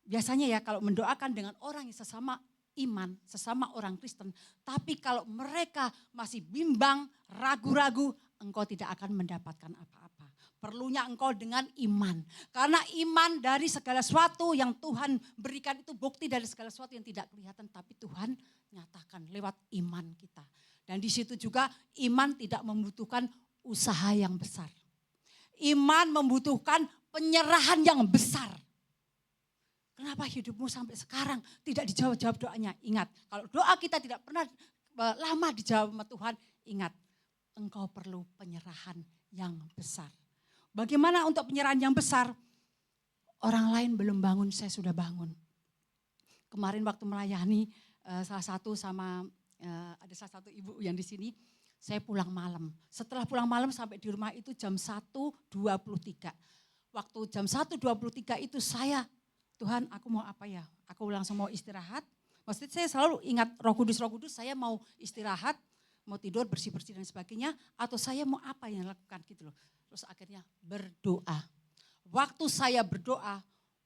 biasanya ya kalau mendoakan dengan orang yang sesama iman, sesama orang Kristen. Tapi kalau mereka masih bimbang, ragu-ragu, engkau tidak akan mendapatkan apa-apa. Perlunya engkau dengan iman. Karena iman dari segala sesuatu yang Tuhan berikan itu bukti dari segala sesuatu yang tidak kelihatan. Tapi Tuhan nyatakan lewat iman kita. Dan di situ juga iman tidak membutuhkan usaha yang besar. Iman membutuhkan penyerahan yang besar. Kenapa hidupmu sampai sekarang tidak dijawab-jawab doanya? Ingat, kalau doa kita tidak pernah lama dijawab sama Tuhan, ingat, engkau perlu penyerahan yang besar. Bagaimana untuk penyerahan yang besar? Orang lain belum bangun, saya sudah bangun. Kemarin waktu melayani ada salah satu ibu yang di sini, saya pulang malam. Setelah pulang malam sampai di rumah itu jam 1.23. Waktu jam 1.23 itu saya, Tuhan aku mau apa ya? Aku langsung mau istirahat. Maksudnya saya selalu ingat Roh Kudus, saya mau istirahat, mau tidur, bersih-bersih dan sebagainya. Atau saya mau apa yang lakukan gitu loh. Terus akhirnya berdoa. Waktu saya berdoa,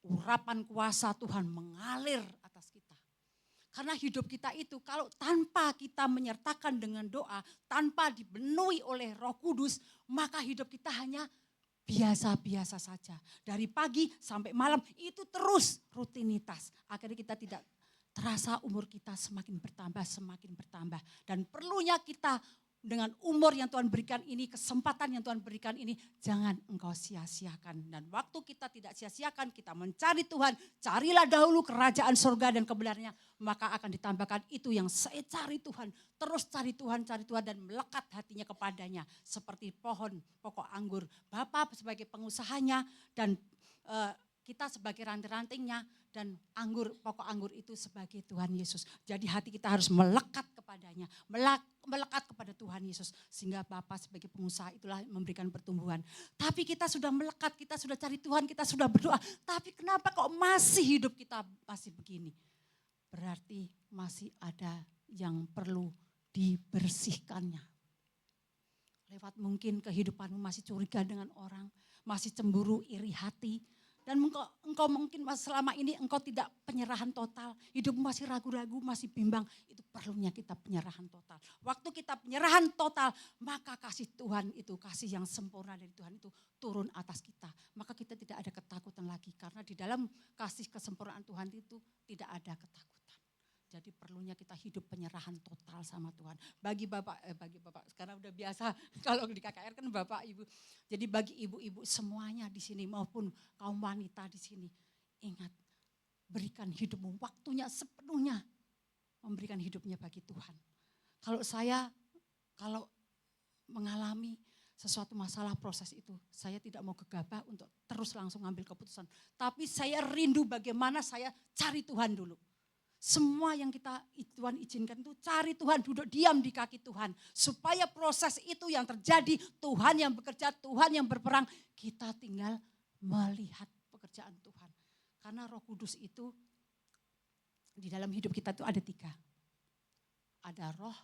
urapan kuasa Tuhan mengalir atas kita. Karena hidup kita itu kalau tanpa kita menyertakan dengan doa, tanpa dipenuhi oleh Roh Kudus, maka hidup kita hanya biasa-biasa saja. Dari pagi sampai malam itu terus rutinitas. Akhirnya kita tidak terasa umur kita semakin bertambah. Dan perlunya kita dengan umur yang Tuhan berikan ini, kesempatan yang Tuhan berikan ini, jangan engkau sia-siakan. Dan waktu kita tidak sia-siakan, kita mencari Tuhan, carilah dahulu kerajaan surga dan kebenarannya, maka akan ditambahkan itu yang saya cari Tuhan. Terus cari Tuhan dan melekat hatinya kepadanya. Seperti pohon, pokok anggur. Bapak sebagai pengusahanya dan kita sebagai ranting-rantingnya dan pokok anggur itu sebagai Tuhan Yesus. Jadi hati kita harus melekat kepadanya, melekat kepada Tuhan Yesus. Sehingga Bapak sebagai pengusaha itulah memberikan pertumbuhan. Tapi kita sudah melekat, kita sudah cari Tuhan, kita sudah berdoa. Tapi kenapa kok masih hidup kita masih begini? Berarti masih ada yang perlu dibersihkannya. Lewat mungkin kehidupanmu masih curiga dengan orang, masih cemburu, iri hati. Dan engkau mungkin selama ini engkau tidak penyerahan total. Hidupmu masih ragu-ragu, masih bimbang. Itu perlunya kita penyerahan total. Waktu kita penyerahan total, maka kasih Tuhan itu, kasih yang sempurna dari Tuhan itu turun atas kita. Maka kita tidak ada ketakutan lagi. Karena di dalam kasih kesempurnaan Tuhan itu tidak ada ketakutan. Jadi perlunya kita hidup penyerahan total sama Tuhan. Bagi bapak sekarang udah biasa kalau di KKR kan bapak ibu. Jadi bagi ibu-ibu semuanya di sini maupun kaum wanita di sini, ingat berikan hidupmu waktunya sepenuhnya memberikan hidupnya bagi Tuhan. Kalau mengalami sesuatu masalah proses itu, saya tidak mau gegabah untuk terus langsung ngambil keputusan. Tapi saya rindu bagaimana saya cari Tuhan dulu. Semua yang Tuhan izinkan itu cari Tuhan, duduk diam di kaki Tuhan. Supaya proses itu yang terjadi, Tuhan yang bekerja, Tuhan yang berperang. Kita tinggal melihat pekerjaan Tuhan. Karena Roh Kudus itu di dalam hidup kita itu ada 3. Ada roh,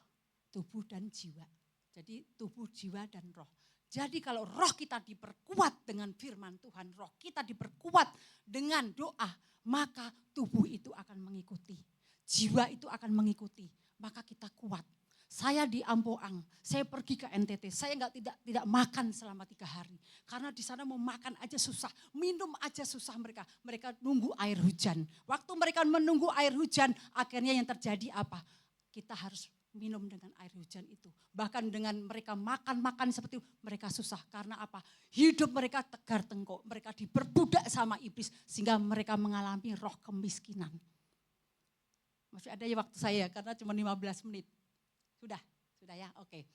tubuh dan jiwa. Jadi tubuh, jiwa dan roh. Jadi kalau roh kita diperkuat dengan firman Tuhan, roh kita diperkuat dengan doa, maka tubuh itu akan mengikuti. Jiwa itu akan mengikuti, maka kita kuat. Saya di Ampoang, saya pergi ke NTT, saya tidak makan selama 3 hari. Karena di sana mau makan aja susah, minum aja susah mereka. Mereka nunggu air hujan. Waktu mereka menunggu air hujan, akhirnya yang terjadi apa? Kita harus minum dengan air hujan itu. Bahkan dengan mereka makan seperti itu, mereka susah. Karena apa? Hidup mereka tegar tengkuk, mereka diperbudak sama iblis. Sehingga mereka mengalami roh kemiskinan. Masih ada ya waktu saya, karena cuma 15 menit. Sudah ya, oke.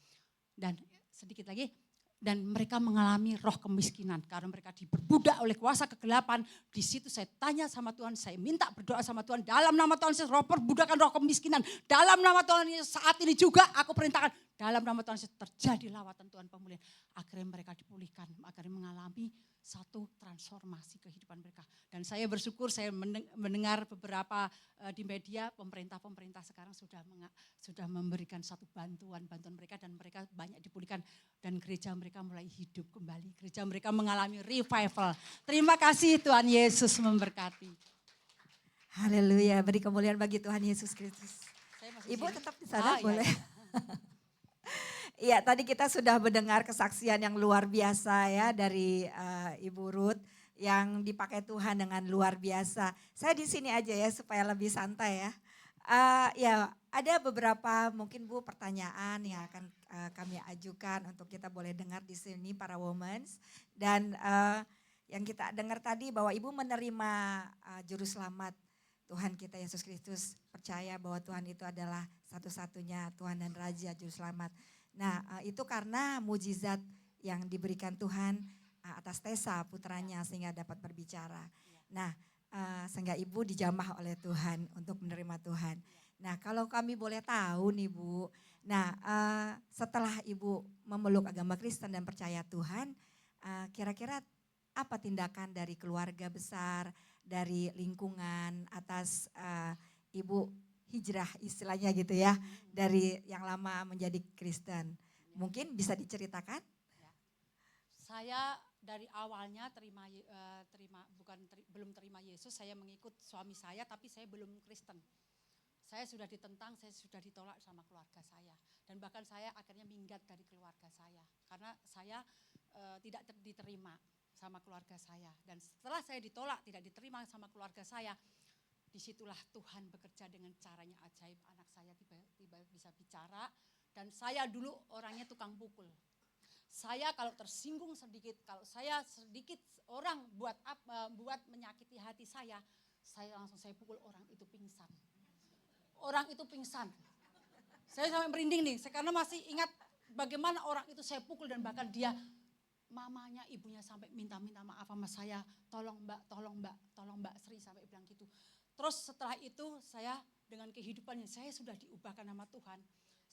Dan sedikit lagi, dan mereka mengalami roh kemiskinan karena mereka diperbudak oleh kuasa kegelapan. Di situ saya tanya sama Tuhan, saya minta berdoa sama Tuhan dalam nama Tuhan Yesus, roh perbudakan, roh kemiskinan. Dalam nama Tuhan Yesus saat ini juga aku perintahkan dalam nama Tuhan Yesus terjadi lawatan Tuhan pemulihan. Akhirnya mereka dipulihkan, akhirnya mengalami satu transformasi kehidupan mereka. Dan saya bersyukur saya mendengar beberapa di media pemerintah sekarang sudah memberikan satu bantuan mereka dan mereka banyak dipulihkan dan gereja mereka mulai hidup kembali. Gereja mereka mengalami revival. Terima kasih Tuhan Yesus memberkati. Haleluya, beri kemuliaan bagi Tuhan Yesus Kristus. Ibu sini. tetap di sana boleh. Iya. Iya, tadi kita sudah mendengar kesaksian yang luar biasa ya dari Ibu Ruth yang dipakai Tuhan dengan luar biasa. Saya di sini aja ya supaya lebih santai ya. Ya, ada beberapa mungkin Bu pertanyaan yang akan kami ajukan untuk kita boleh dengar di sini para women. Dan yang kita dengar tadi bahwa Ibu menerima juru selamat Tuhan kita Yesus Kristus, percaya bahwa Tuhan itu adalah satu-satunya Tuhan dan Raja juru selamat. Nah, itu karena mujizat yang diberikan Tuhan atas Tessa putranya sehingga dapat berbicara. Nah, sehingga Ibu dijamah oleh Tuhan untuk menerima Tuhan. Nah, kalau kami boleh tahu nih Bu, nah setelah Ibu memeluk agama Kristen dan percaya Tuhan, kira-kira apa tindakan dari keluarga besar, dari lingkungan atas Ibu hijrah istilahnya gitu ya, dari yang lama menjadi Kristen. Mungkin bisa diceritakan? Saya dari awalnya belum terima Yesus, saya mengikut suami saya tapi saya belum Kristen. Saya sudah ditentang, saya sudah ditolak sama keluarga saya. Dan bahkan saya akhirnya minggat dari keluarga saya. Karena saya tidak diterima sama keluarga saya. Dan setelah saya ditolak, tidak diterima sama keluarga saya, disitulah Tuhan bekerja dengan caranya ajaib. Anak saya tiba-tiba bisa bicara, dan saya dulu orangnya tukang pukul. Saya kalau tersinggung sedikit, kalau saya sedikit orang buat menyakiti hati saya langsung saya pukul, orang itu pingsan. Orang itu pingsan. Saya sampai merinding nih, karena masih ingat bagaimana orang itu saya pukul, dan bahkan dia, mamanya, ibunya sampai minta maaf sama saya, tolong Mbak Sri, sampai bilang gitu. Terus setelah itu saya dengan kehidupan yang saya sudah diubahkan sama Tuhan,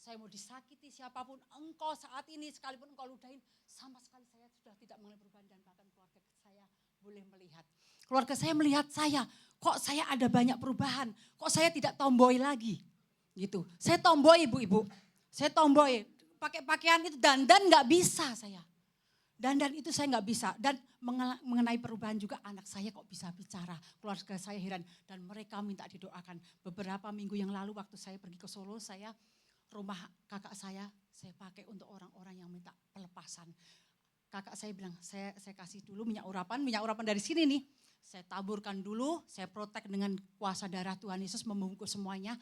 saya mau disakiti siapapun, engkau saat ini sekalipun engkau ludahin, sama sekali saya sudah tidak mengalami perubahan, dan bahkan keluarga saya boleh melihat. Keluarga saya melihat saya, kok saya ada banyak perubahan, kok saya tidak tomboy lagi. Gitu. Saya tomboy ibu-ibu, saya tomboy, pakai pakaian itu dandan nggak bisa saya. Dan itu saya nggak bisa. Dan mengenai perubahan juga anak saya kok bisa bicara. Keluarga saya heran dan mereka minta didoakan. Beberapa minggu yang lalu waktu saya pergi ke Solo, rumah kakak saya pakai untuk orang-orang yang minta pelepasan. Kakak saya bilang, saya kasih dulu minyak urapan dari sini nih. Saya taburkan dulu, saya protek dengan kuasa darah Tuhan Yesus membungkus semuanya.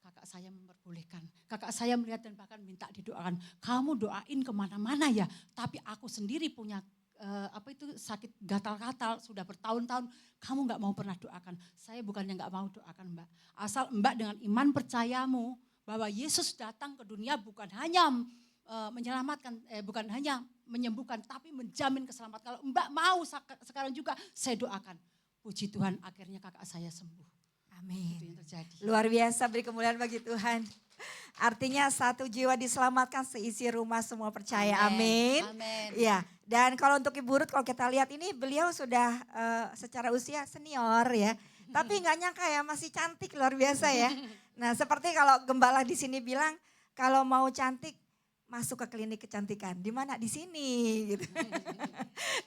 Kakak saya memperbolehkan. Kakak saya melihat dan bahkan minta didoakan. Kamu doain kemana-mana ya, tapi aku sendiri punya sakit gatal-gatal sudah bertahun-tahun. Kamu gak mau pernah doakan. Saya bukannya gak mau doakan Mbak. Asal Mbak dengan iman percayamu bahwa Yesus datang ke dunia bukan hanya menyelamatkan, bukan hanya menyembuhkan, tapi menjamin keselamatan. Kalau Mbak mau sekarang juga saya doakan. Puji Tuhan akhirnya kakak saya sembuh. Amin. Itu yang terjadi. Luar biasa, beri kemuliaan bagi Tuhan. Artinya satu jiwa diselamatkan, seisi rumah semua percaya. Amin. Amin. Ya, dan kalau untuk Ibu Ruth, kalau kita lihat ini beliau sudah secara usia senior ya. Tapi nggak nyangka ya, masih cantik, luar biasa ya. Nah, seperti kalau gembala di sini bilang, kalau mau cantik masuk ke klinik kecantikan. Di mana? Di sini gitu.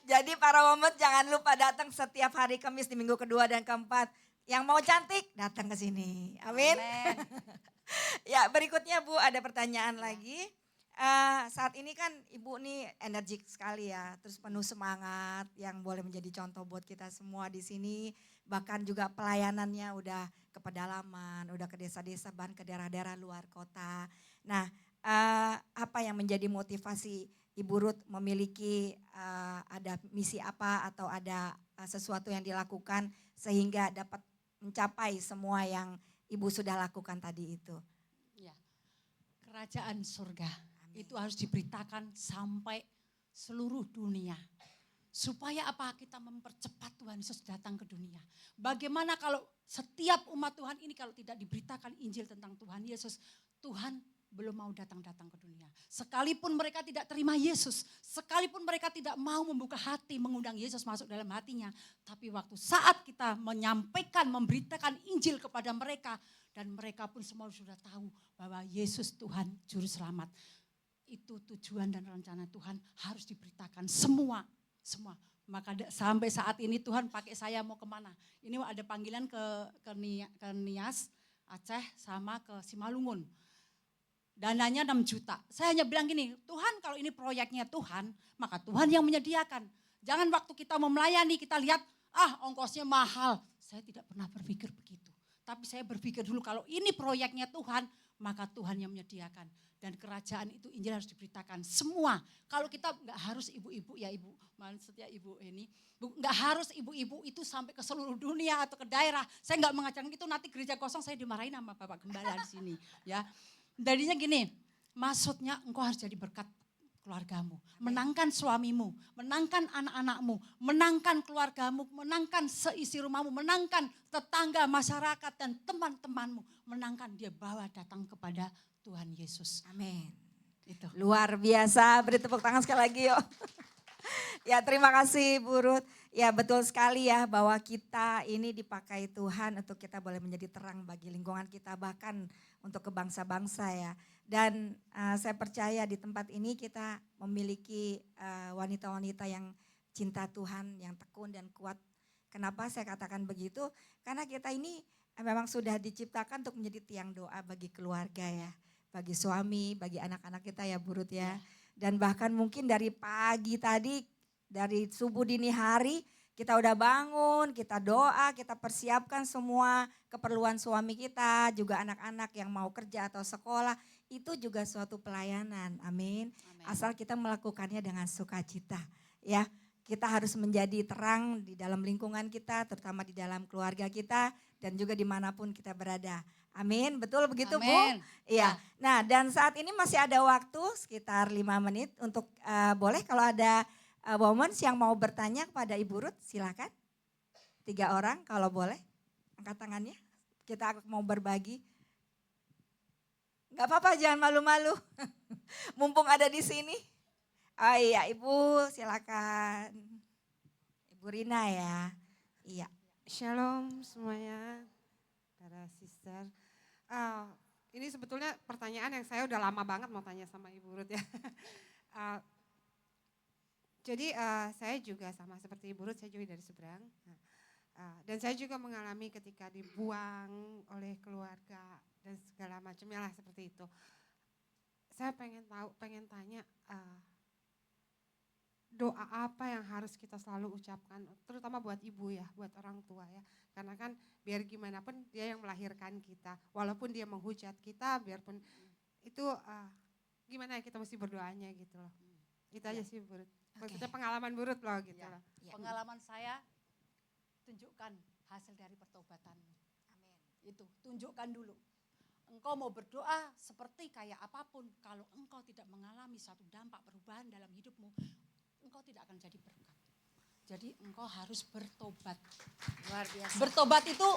Jadi para women jangan lupa datang setiap hari Kamis di minggu kedua dan keempat. Yang mau cantik datang ke sini. Amin. Ya, berikutnya Bu, ada pertanyaan lagi. Saat ini kan Ibu nih energik sekali ya, terus penuh semangat yang boleh menjadi contoh buat kita semua di sini. Bahkan juga pelayanannya udah ke pedalaman, udah ke desa-desa, bahkan ke daerah-daerah luar kota. Nah, apa yang menjadi motivasi Ibu Ruth memiliki ada misi apa atau ada sesuatu yang dilakukan sehingga dapat mencapai semua yang Ibu sudah lakukan tadi itu? Ya, kerajaan surga itu harus diberitakan sampai seluruh dunia. Supaya apa? Kita mempercepat Tuhan Yesus datang ke dunia. Bagaimana kalau setiap umat Tuhan ini kalau tidak diberitakan Injil tentang Tuhan Yesus, Tuhan belum mau datang ke dunia. Sekalipun mereka tidak terima Yesus, sekalipun mereka tidak mau membuka hati, mengundang Yesus masuk dalam hatinya. Tapi waktu saat kita menyampaikan, memberitakan Injil kepada mereka, dan mereka pun semua sudah tahu bahwa Yesus Tuhan Juru Selamat. Itu tujuan dan rencana Tuhan harus diberitakan semua. Maka sampai saat ini Tuhan pakai saya mau kemana. Ini ada panggilan ke Nias, Aceh sama ke Simalungun. Dananya 6 juta. Saya hanya bilang gini, Tuhan kalau ini proyeknya Tuhan, maka Tuhan yang menyediakan. Jangan waktu kita mau melayani kita lihat, ongkosnya mahal. Saya tidak pernah berpikir begitu. Tapi saya berpikir dulu kalau ini proyeknya Tuhan, maka Tuhan yang menyediakan. Dan kerajaan itu Injil harus diberitakan semua. Kalau kita nggak harus ibu-ibu ya ibu, maksudnya ibu ini, nggak harus ibu-ibu itu sampai ke seluruh dunia atau ke daerah. Saya nggak mengajarkan itu, nanti gereja kosong saya dimarahin sama Bapak Gembala di sini. Ya, jadinya gini, maksudnya engkau harus jadi berkat keluargamu, menangkan suamimu, menangkan anak-anakmu, menangkan keluargamu, menangkan seisi rumahmu, menangkan tetangga, masyarakat dan teman-temanmu, menangkan dia bawa datang kepada Tuhan Yesus. Amin. Itu. Luar biasa, beri tepuk tangan sekali lagi yuk. Ya terima kasih Bu Ruth. Ya betul sekali ya bahwa kita ini dipakai Tuhan untuk kita boleh menjadi terang bagi lingkungan kita, bahkan untuk ke bangsa-bangsa ya. Dan saya percaya di tempat ini kita memiliki wanita-wanita yang cinta Tuhan, yang tekun dan kuat. Kenapa saya katakan begitu? Karena kita ini memang sudah diciptakan untuk menjadi tiang doa bagi keluarga ya. Bagi suami, bagi anak-anak kita ya Bu Ruth ya. Dan bahkan mungkin dari pagi tadi, dari subuh dini hari kita udah bangun, kita doa, kita persiapkan semua keperluan suami kita, juga anak-anak yang mau kerja atau sekolah. Itu juga suatu pelayanan, amin. Asal kita melakukannya dengan sukacita ya. Kita harus menjadi terang di dalam lingkungan kita, terutama di dalam keluarga kita dan juga dimanapun kita berada. Amin, betul begitu Amin. Bu? Iya. Nah dan saat ini masih ada waktu sekitar 5 menit untuk boleh kalau ada women yang mau bertanya kepada Ibu Ruth silakan. 3 orang kalau boleh angkat tangannya. Kita mau berbagi. Gak apa-apa jangan malu-malu. Mumpung ada di sini. Oh iya Ibu silakan. Ibu Rina ya. Iya. Shalom semuanya, para sister. Ini sebetulnya pertanyaan yang saya udah lama banget mau tanya sama Ibu Ruth ya. Jadi saya juga sama seperti Ibu Ruth, saya juga dari seberang. Dan saya juga mengalami ketika dibuang oleh keluarga dan segala macamnya lah seperti itu. Saya pengen tanya doa apa yang harus kita selalu ucapkan, terutama buat ibu ya, buat orang tua ya. Karena kan biar gimana pun dia yang melahirkan kita, walaupun dia menghujat kita, biarpun itu gimana kita mesti berdoanya gitu loh. Itu aja sih Bu Ruth. Maksudnya pengalaman Bu Ruth loh gitu loh. Pengalaman saya, tunjukkan hasil dari pertobatanmu. Amin. Itu, tunjukkan dulu. Engkau mau berdoa seperti kayak apapun, kalau engkau tidak mengalami satu dampak perubahan dalam hidupmu, engkau tidak akan jadi berkat. Jadi engkau harus bertobat. Luar biasa. Bertobat itu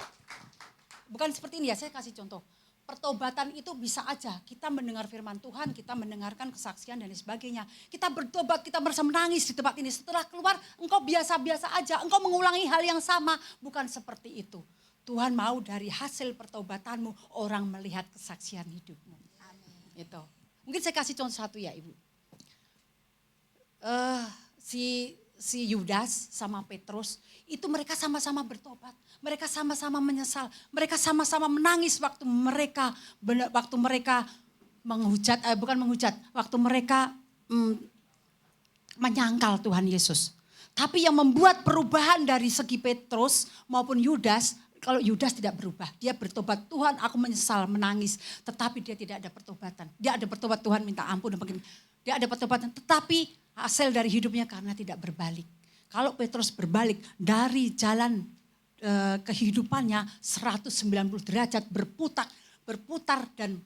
bukan seperti ini ya, saya kasih contoh. Pertobatan itu bisa aja, kita mendengar firman Tuhan, kita mendengarkan kesaksian dan sebagainya. Kita bertobat, kita merasa menangis di tempat ini. Setelah keluar, engkau biasa-biasa aja, engkau mengulangi hal yang sama. Bukan seperti itu. Tuhan mau dari hasil pertobatanmu, orang melihat kesaksian hidupmu. Amin. Itu. Mungkin saya kasih contoh satu ya Ibu. Si Yudas sama Petrus, itu mereka sama-sama bertobat. Mereka sama-sama menyesal. Mereka sama-sama menangis waktu mereka menghujat, waktu mereka menyangkal Tuhan Yesus. Tapi yang membuat perubahan dari segi Petrus maupun Yudas, kalau Yudas tidak berubah, dia bertobat, Tuhan aku menyesal, menangis. Tetapi dia tidak ada pertobatan. Dia ada bertobat, Tuhan minta ampun. Dia ada pertobatan, tetapi hasil dari hidupnya karena tidak berbalik. Kalau Petrus berbalik dari jalan kehidupannya 190 derajat berputar dan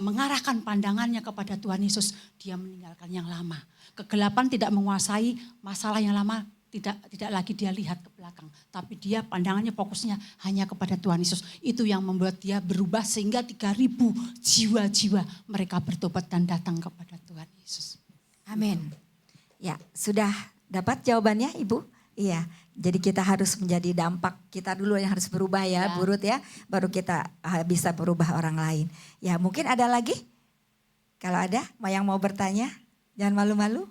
mengarahkan pandangannya kepada Tuhan Yesus, dia meninggalkan yang lama. Kegelapan tidak menguasai, masalah yang lama tidak lagi dia lihat ke belakang, tapi dia pandangannya fokusnya hanya kepada Tuhan Yesus. Itu yang membuat dia berubah sehingga 3.000 jiwa-jiwa mereka bertobat dan datang kepada Tuhan Yesus. Amin. Ya, sudah dapat jawabannya Ibu? Iya. Jadi kita harus menjadi dampak kita dulu yang harus berubah ya, Bu Ruth ya. Baru kita bisa berubah orang lain. Ya, mungkin ada lagi? Kalau ada, yang mau bertanya, jangan malu-malu.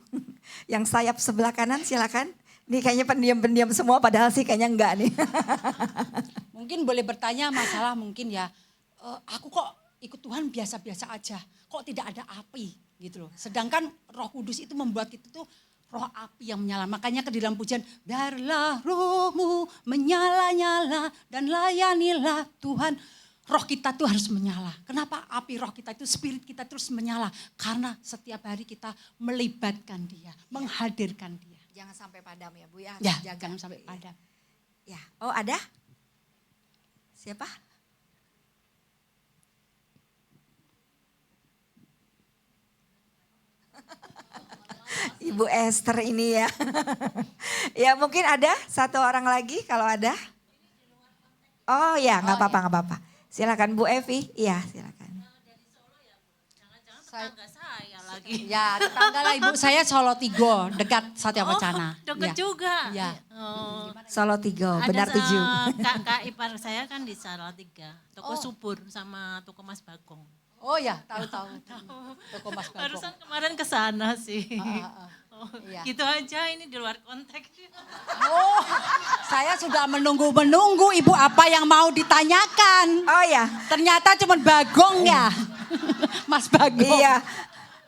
Yang sayap sebelah kanan silakan. Ini kayaknya pendiam-pendiam semua padahal sih kayaknya enggak nih. Mungkin boleh bertanya masalah mungkin ya, aku kok ikut Tuhan biasa-biasa aja. Kok tidak ada api gitu loh. Sedangkan Roh Kudus itu membuat kita tuh roh api yang menyala. Makanya ke dalam pujian, biarlah rohmu menyala-nyala dan layanilah Tuhan. roh kita tuh harus menyala. Kenapa api roh kita itu, spirit kita terus menyala? Karena setiap hari kita melibatkan dia, menghadirkan dia. Jangan sampai padam ya Bu ya. Ya, Jaga. jangan sampai padam. Ya, oh ada? Siapa? Ibu Esther ini ya. Ya mungkin ada satu orang lagi kalau ada. Oh ya nggak apa-apa nggak apa-apa. Silakan Bu Evi. Iya silakan. Tetangga saya lagi. Ya, tetangga lah Ibu, saya Solo Tigo, dekat Satya Wacana. Deket Ya. juga. Ya. Oh, Solo Tigo, ada benar 7. Kakak ipar saya kan di Salatiga. Toko Oh. Subur sama toko Mas Bagong. Oh ya, tahu. Toko Mas Bagong. Barusan kemarin ke sana sih. Oh, Iya. gitu aja, ini di luar konteks. Oh, saya sudah menunggu Ibu apa yang mau ditanyakan. Oh ya, Ternyata cuma Bagong ya. Mas Bagong. iya.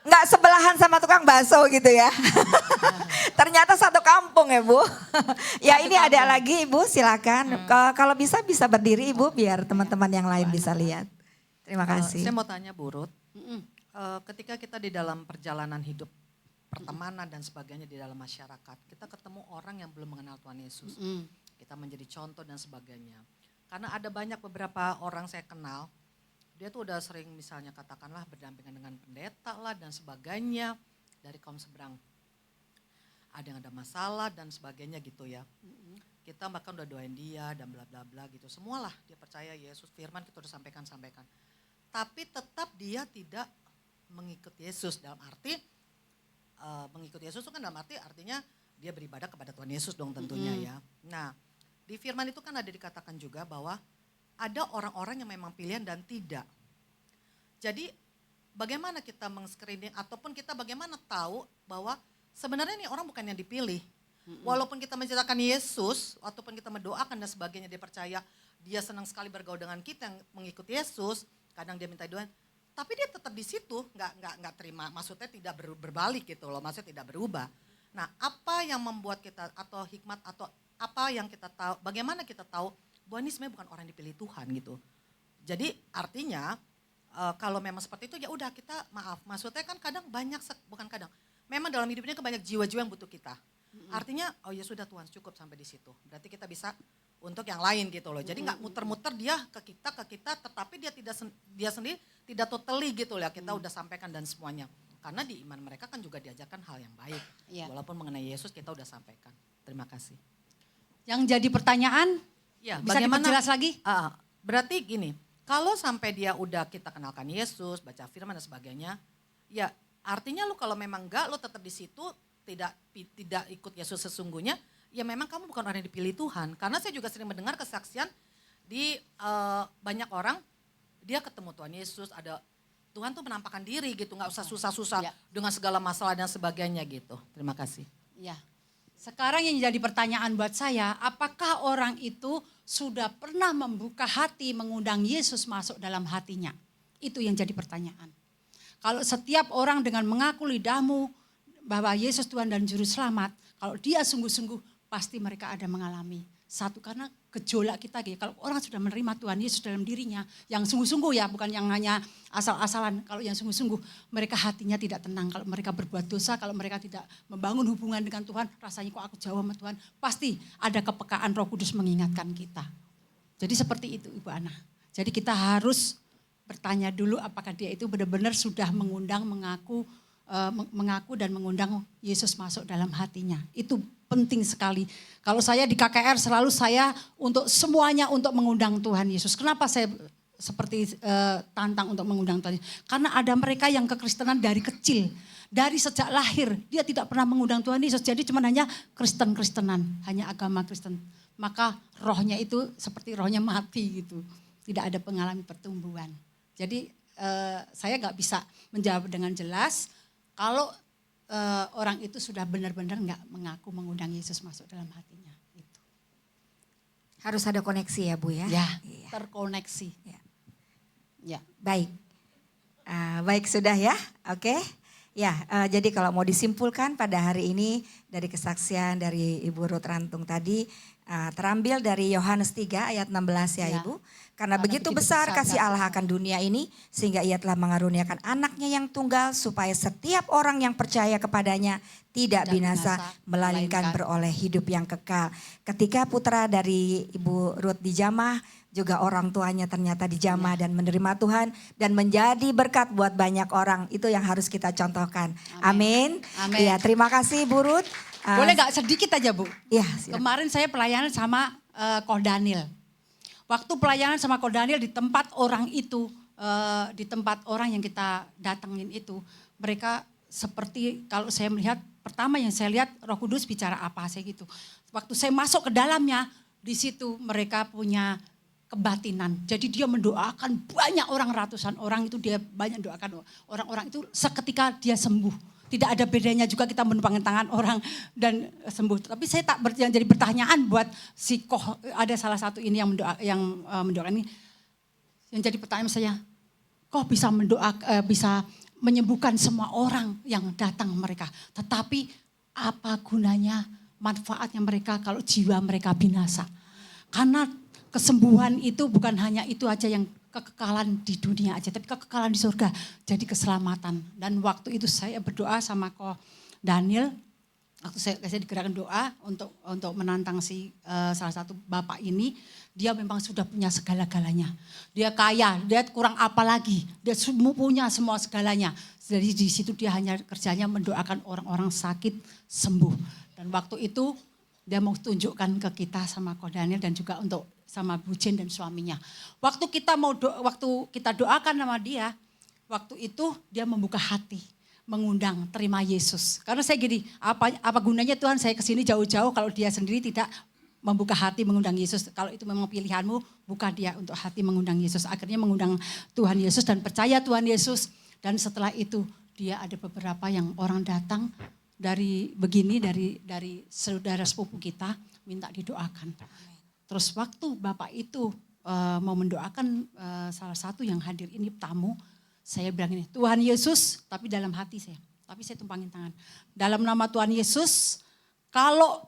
Nggak sebelahan sama tukang bakso gitu ya. Ternyata satu kampung ya Bu. Ya ini ada lagi Ibu silakan. Kalau bisa berdiri Ibu biar teman-teman yang lain bisa lihat. Terima kasih. Saya mau tanya Bu Ruth, ketika kita di dalam perjalanan hidup, pertemanan dan sebagainya di dalam masyarakat, kita ketemu orang yang belum mengenal Tuhan Yesus. Kita menjadi contoh dan sebagainya. Karena ada banyak beberapa orang saya kenal, dia tuh udah sering misalnya katakanlah berdampingan dengan pendeta lah dan sebagainya dari kaum seberang. Ada yang ada masalah dan sebagainya gitu ya. Kita bahkan udah doain dia dan bla bla bla gitu. Semualah dia percaya Yesus, firman kita udah sampaikan. Tapi tetap dia tidak mengikut Yesus dalam arti mengikut Yesus itu kan dalam artinya dia beribadah kepada Tuhan Yesus dong tentunya ya. Nah di firman itu kan ada dikatakan juga bahwa ada orang-orang yang memang pilihan dan tidak. Jadi bagaimana kita meng-screening ataupun kita bagaimana tahu bahwa sebenarnya ini orang bukan yang dipilih. Walaupun kita menceritakan Yesus, ataupun kita mendoakan dan sebagainya, dia percaya, dia senang sekali bergaul dengan kita yang mengikuti Yesus, kadang dia minta doa, tapi dia tetap di situ, nggak terima, maksudnya tidak berbalik gitu loh, maksudnya tidak berubah. Nah, apa yang membuat kita atau hikmat atau apa yang kita tahu, bagaimana kita tahu bahwa ini sebenarnya bukan orang yang dipilih Tuhan gitu. Jadi artinya kalau memang seperti itu ya udah kita maaf, maksudnya kan kadang banyak, bukan kadang, memang dalam hidup ini kan banyak jiwa-jiwa yang butuh kita. Artinya oh ya sudah Tuhan cukup sampai di situ, berarti kita bisa untuk yang lain gitu loh. Jadi nggak muter-muter dia ke kita, tetapi dia sendiri tidak totally gitu ya. Kita udah sampaikan dan semuanya. Karena di iman mereka kan juga diajarkan hal yang baik. Iya. Walaupun mengenai Yesus kita udah sampaikan. Terima kasih. Yang jadi pertanyaan, Ya, bisa diperjelas lagi? Berarti gini, kalau sampai dia udah kita kenalkan Yesus, baca firman dan sebagainya, ya artinya lu kalau memang enggak, lu tetap di situ tidak ikut Yesus sesungguhnya, ya memang kamu bukan orang yang dipilih Tuhan. Karena saya juga sering mendengar kesaksian di banyak orang, dia ketemu Tuhan Yesus, ada Tuhan tuh menampakkan diri gitu, nggak usah susah-susah Ya. dengan segala masalah dan sebagainya gitu. Terima kasih. Ya. Sekarang yang jadi pertanyaan buat saya, apakah orang itu sudah pernah membuka hati mengundang Yesus masuk dalam hatinya? Itu yang jadi pertanyaan. Kalau setiap orang dengan mengaku lidahmu bahwa Yesus Tuhan dan Juru Selamat, kalau dia sungguh-sungguh pasti mereka ada mengalami. Satu, karena gejolak kita, kalau orang sudah menerima Tuhan Yesus dalam dirinya, yang sungguh-sungguh ya, bukan yang hanya asal-asalan. Kalau yang sungguh-sungguh, mereka hatinya tidak tenang. Kalau mereka berbuat dosa, kalau mereka tidak membangun hubungan dengan Tuhan, rasanya kok aku jauh sama Tuhan, pasti ada kepekaan Roh Kudus mengingatkan kita. Jadi seperti itu Ibu Ana. Jadi kita harus bertanya dulu apakah dia itu benar-benar sudah mengaku dan mengundang Yesus masuk dalam hatinya. Itu penting sekali. Kalau saya di KKR selalu saya untuk semuanya untuk mengundang Tuhan Yesus. Kenapa saya seperti tantang untuk mengundang Tuhan Yesus? Karena ada mereka yang kekristenan dari kecil. Dari sejak lahir dia tidak pernah mengundang Tuhan Yesus. Jadi cuma hanya Kristen-Kristenan, hanya agama Kristen. Maka rohnya itu seperti rohnya mati gitu. Tidak ada pengalaman pertumbuhan. Jadi saya nggak bisa menjawab dengan jelas kalau orang itu sudah benar-benar nggak mengaku mengundang Yesus masuk dalam hatinya. Itu. Harus ada koneksi ya Bu ya. Ya, Iya. terkoneksi. Ya. Ya. Baik. Baik sudah ya. Oke. Ya, jadi kalau mau disimpulkan pada hari ini dari kesaksian dari Ibu Ruth Rantung tadi terambil dari Yohanes 3 ayat 16 ya, Ya. Ibu. Karena begitu besar kasih Allah akan dunia ini sehingga Ia telah mengaruniakan anaknya yang tunggal supaya setiap orang yang percaya kepadanya tidak binasa melainkan beroleh hidup yang kekal. Ketika putra dari Ibu Ruth dijamah, juga orang tuanya ternyata dijamah dan menerima Tuhan dan menjadi berkat buat banyak orang. Itu yang harus kita contohkan. Amin. Amin. Ya, terima kasih Bu Ruth. Boleh gak sedikit aja Bu? Iya, silakan. Kemarin saya pelayanan sama Koh Daniel. Waktu pelayanan sama Koh Daniel di tempat orang itu, di tempat orang yang kita datengin itu, mereka seperti kalau saya melihat, pertama yang saya lihat Roh Kudus bicara apa saya gitu. Waktu saya masuk ke dalamnya, di situ mereka punya kebatinan. Jadi dia mendoakan banyak orang, ratusan orang itu dia banyak doakan orang-orang itu seketika dia sembuh. Tidak ada bedanya juga kita menumpangin tangan orang dan sembuh. Tapi saya tak yang jadi pertanyaan buat si Koh, ada salah satu ini yang mendoakan ini. Yang jadi pertanyaan saya, kok bisa bisa menyembuhkan semua orang yang datang mereka. Tetapi apa gunanya manfaatnya mereka kalau jiwa mereka binasa. Karena kesembuhan itu bukan hanya itu aja yang kekekalan di dunia aja, tapi kekekalan di surga. Jadi keselamatan. Dan waktu itu saya berdoa sama Koh Daniel, waktu saya digerakkan doa untuk menantang si salah satu bapak ini, dia memang sudah punya segala-galanya. Dia kaya, dia kurang apa lagi, dia punya semua segalanya. Jadi di situ dia hanya kerjanya mendoakan orang-orang sakit sembuh. Dan waktu itu dia mau tunjukkan ke kita sama Koh Daniel dan juga untuk sama Bu Jen dan suaminya. Waktu kita doakan sama dia, waktu itu dia membuka hati, mengundang terima Yesus. Karena saya gini, apa gunanya Tuhan saya kesini jauh-jauh kalau dia sendiri tidak membuka hati mengundang Yesus. Kalau itu memang pilihanmu, buka dia untuk hati mengundang Yesus. Akhirnya mengundang Tuhan Yesus dan percaya Tuhan Yesus. Dan setelah itu dia ada beberapa yang orang datang dari saudara sepupu kita minta didoakan. Terus waktu Bapak itu mau mendoakan salah satu yang hadir ini tamu, saya bilang ini, Tuhan Yesus, tapi dalam hati saya. Tapi saya tumpangin tangan. Dalam nama Tuhan Yesus, kalau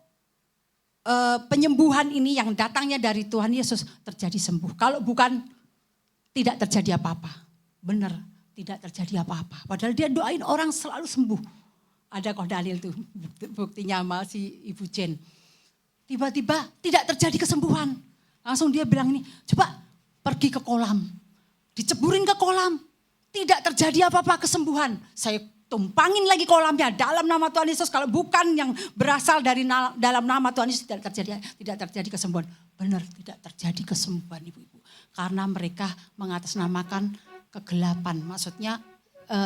penyembuhan ini yang datangnya dari Tuhan Yesus terjadi sembuh. Kalau bukan, tidak terjadi apa-apa. Benar, tidak terjadi apa-apa. Padahal dia doain orang selalu sembuh. Ada Koh Daniel tuh, buktinya sama si Ibu Jen. Tiba-tiba tidak terjadi kesembuhan. Langsung dia bilang ini, coba pergi ke kolam. Diceburin ke kolam. Tidak terjadi apa-apa kesembuhan. Saya tumpangin lagi kolamnya dalam nama Tuhan Yesus. Kalau bukan yang berasal dari dalam nama Tuhan Yesus tidak terjadi kesembuhan. Benar tidak terjadi kesembuhan ibu-ibu. Karena mereka mengatasnamakan kegelapan. Maksudnya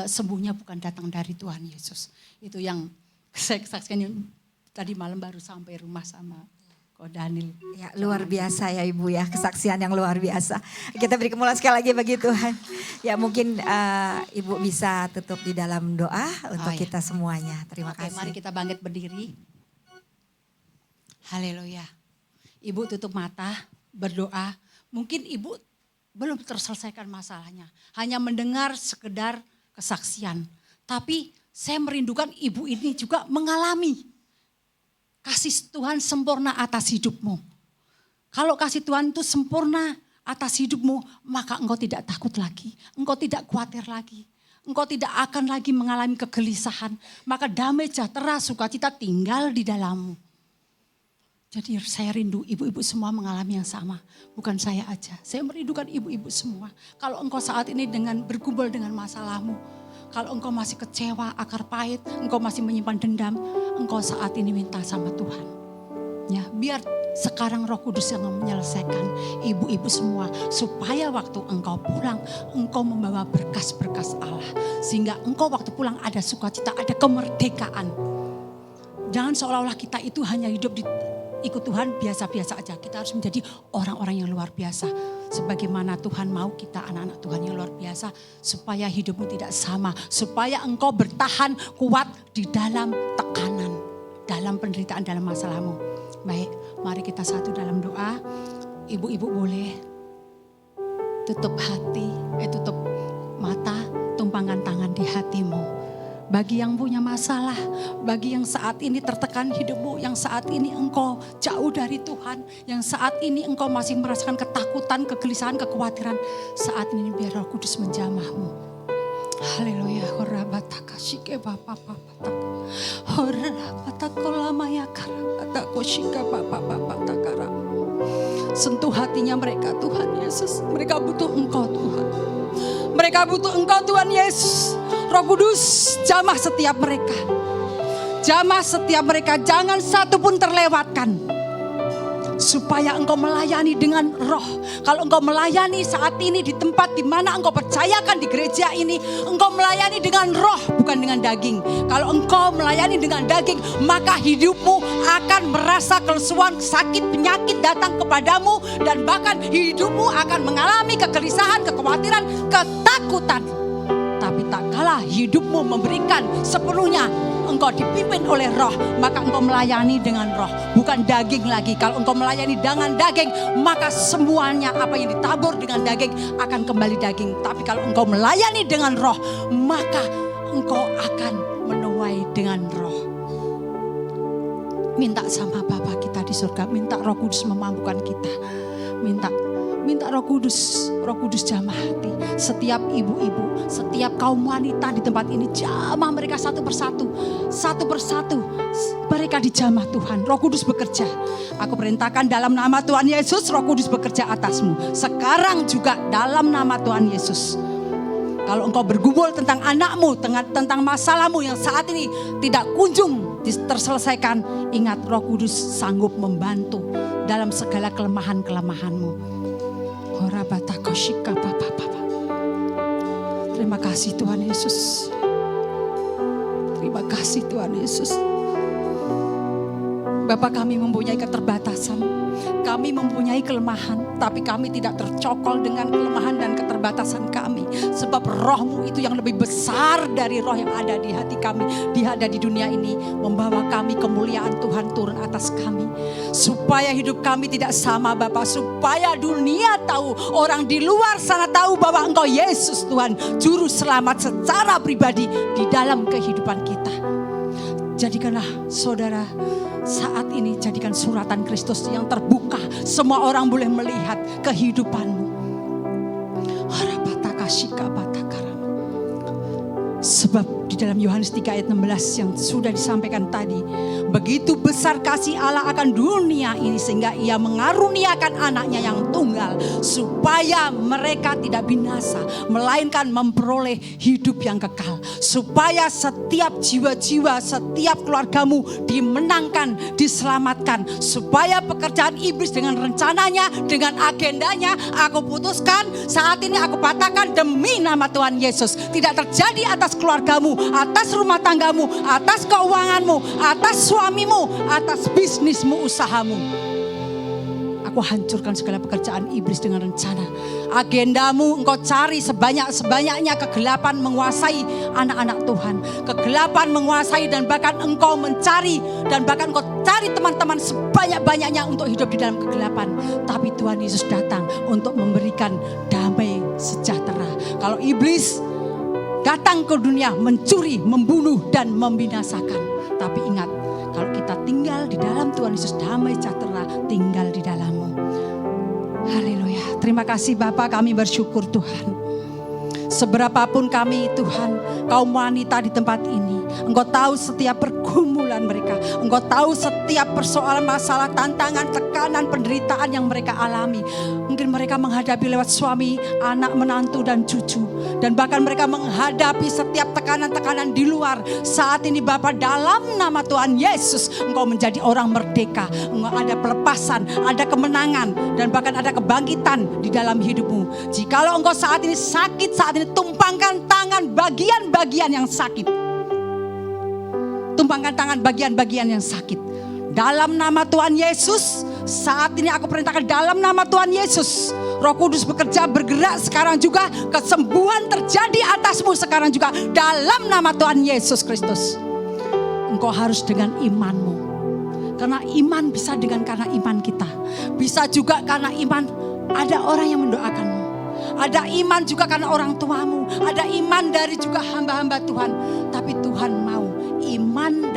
sembuhnya bukan datang dari Tuhan Yesus. Itu yang saya saksikan tadi malam baru sampai rumah sama Koh Daniel. Ya, luar biasa ya Ibu ya, kesaksian yang luar biasa. Kita beri kemuliaan sekali lagi bagi Tuhan. Ya mungkin Ibu bisa tutup di dalam doa untuk kita semuanya. Terima kasih. Mari kita bangkit berdiri. Haleluya. Ibu tutup mata, berdoa. Mungkin Ibu belum terselesaikan masalahnya. Hanya mendengar sekedar kesaksian. Tapi saya merindukan Ibu ini juga mengalami kasih Tuhan sempurna atas hidupmu. Kalau kasih Tuhan itu sempurna atas hidupmu, maka engkau tidak takut lagi. Engkau tidak khawatir lagi. Engkau tidak akan lagi mengalami kegelisahan. Maka damai sejahtera sukacita tinggal di dalammu. Jadi saya rindu ibu-ibu semua mengalami yang sama. Bukan saya aja. Saya merindukan ibu-ibu semua. Kalau engkau saat ini berkumpul dengan masalahmu. Kalau engkau masih kecewa, akar pahit, engkau masih menyimpan dendam, engkau saat ini minta sama Tuhan. Ya, biar sekarang Roh Kudus yang menyelesaikan ibu-ibu semua. Supaya waktu engkau pulang, engkau membawa berkas-berkas Allah. Sehingga engkau waktu pulang ada sukacita, ada kemerdekaan. Jangan seolah-olah kita itu hanya hidup ikut Tuhan biasa-biasa aja. Kita harus menjadi orang-orang yang luar biasa. Sebagaimana Tuhan mau kita anak-anak Tuhan yang luar biasa. Supaya hidupmu tidak sama. Supaya engkau bertahan kuat di dalam tekanan. Dalam penderitaan, dalam masalahmu. Baik, mari kita satu dalam doa. Ibu-ibu boleh tutup hati, tutup mata, tumpangkan tangan di hatimu. Bagi yang punya masalah, bagi yang saat ini tertekan hidupmu, yang saat ini engkau jauh dari Tuhan, yang saat ini engkau masih merasakan ketakutan, kegelisahan, kekhawatiran, saat ini biar Roh Kudus menjamahmu. Haleluya. Sentuh hatinya mereka Tuhan Yesus. Mereka butuh Engkau Tuhan. Mereka butuh Engkau Tuhan Yesus. Roh Kudus, jamah setiap mereka. Jamah setiap mereka, jangan satu pun terlewatkan. Supaya engkau melayani dengan roh. Kalau engkau melayani saat ini di tempat di mana engkau percayakan di gereja ini, engkau melayani dengan roh, bukan dengan daging. Kalau engkau melayani dengan daging, maka hidupmu akan merasa kelesuan, sakit, penyakit datang kepadamu, dan bahkan hidupmu akan mengalami kegelisahan, kekhawatiran, ketakutan. Tapi tak kalah hidupmu memberikan sepenuhnya, engkau dipimpin oleh roh, maka engkau melayani dengan roh, bukan daging lagi. Kalau engkau melayani dengan daging, maka semuanya apa yang ditabur dengan daging akan kembali daging. Tapi kalau engkau melayani dengan roh, maka engkau akan menuai dengan roh. Minta sama Bapa kita di surga, minta Roh Kudus memampukan kita. Minta Roh Kudus jamah hati. Setiap ibu-ibu, setiap kaum wanita di tempat ini, jamah mereka satu persatu. Mereka dijamah Tuhan. Roh Kudus bekerja. Aku perintahkan dalam nama Tuhan Yesus, Roh Kudus bekerja atasmu. Sekarang juga dalam nama Tuhan Yesus. Kalau engkau bergumul tentang anakmu, tentang masalahmu yang saat ini tidak kunjung terselesaikan, ingat Roh Kudus sanggup membantu dalam segala kelemahan-kelemahanmu. Terima kasih Tuhan Yesus. Terima kasih Tuhan Yesus. Bapa, kami mempunyai keterbatasan, kami mempunyai kelemahan, tapi kami tidak tercokol dengan kelemahan dan keterbatasan kami. Sebab roh-Mu itu yang lebih besar dari roh yang ada di hati kami, ada di dunia ini, membawa kami kemuliaan Tuhan turun atas kami. Supaya hidup kami tidak sama Bapa, supaya dunia tahu, orang di luar sana tahu bahwa Engkau Yesus Tuhan, Juru Selamat secara pribadi di dalam kehidupan kita. Jadikanlah saudara saat ini, jadikan suratan Kristus yang terbuka. Semua orang boleh melihat kehidupanmu. Sebab di dalam Yohanes 3 ayat 16 yang sudah disampaikan tadi, begitu besar kasih Allah akan dunia ini sehingga Ia mengaruniakan anaknya yang tunggal, supaya mereka tidak binasa, melainkan memperoleh hidup yang kekal. Supaya setiap jiwa-jiwa, setiap keluargamu dimenangkan, diselamatkan. Supaya pekerjaan iblis dengan rencananya, dengan agendanya, aku putuskan saat ini, aku patahkan demi nama Tuhan Yesus. Tidak terjadi atas keluargamu, atas rumah tanggamu, atas keuanganmu, atas suamimu, atas bisnismu, usahamu. Aku hancurkan segala pekerjaan iblis dengan rencana. Agendamu engkau cari sebanyak-banyaknya kegelapan menguasai anak-anak Tuhan. Kegelapan menguasai dan bahkan engkau mencari dan bahkan engkau cari teman-teman sebanyak-banyaknya untuk hidup di dalam kegelapan. Tapi Tuhan Yesus datang untuk memberikan damai sejahtera. Kalau iblis datang ke dunia mencuri, membunuh dan membinasakan. Tapi ingat, kalau kita tinggal di dalam Tuhan Yesus, damai sejahtera tinggal di dalammu. Haleluya. Terima kasih Bapa, kami bersyukur Tuhan. Seberapapun kami Tuhan, kaum wanita di tempat ini, Engkau tahu setiap pergumulan mereka. Engkau tahu setiap persoalan, masalah, tantangan, tekanan, penderitaan yang mereka alami. Mungkin mereka menghadapi lewat suami, anak, menantu dan cucu. Dan bahkan mereka menghadapi setiap tekanan-tekanan di luar. Saat ini Bapa, dalam nama Tuhan Yesus, Engkau menjadi orang merdeka. Engkau ada pelepasan, ada kemenangan, dan bahkan ada kebangkitan di dalam hidupmu. Jikalau engkau saat ini sakit, saat ini tumpangkan tangan bagian-bagian yang sakit. Tumpangkan tangan bagian-bagian yang sakit. Dalam nama Tuhan Yesus, saat ini aku perintahkan dalam nama Tuhan Yesus. Roh Kudus bekerja, bergerak sekarang juga. Kesembuhan terjadi atasmu sekarang juga. Dalam nama Tuhan Yesus Kristus. Engkau harus dengan imanmu. Karena iman bisa karena iman kita. Bisa juga karena iman ada orang yang mendoakanmu. Ada iman juga karena orang tuamu. Ada iman dari juga hamba-hamba Tuhan. Tapi Tuhan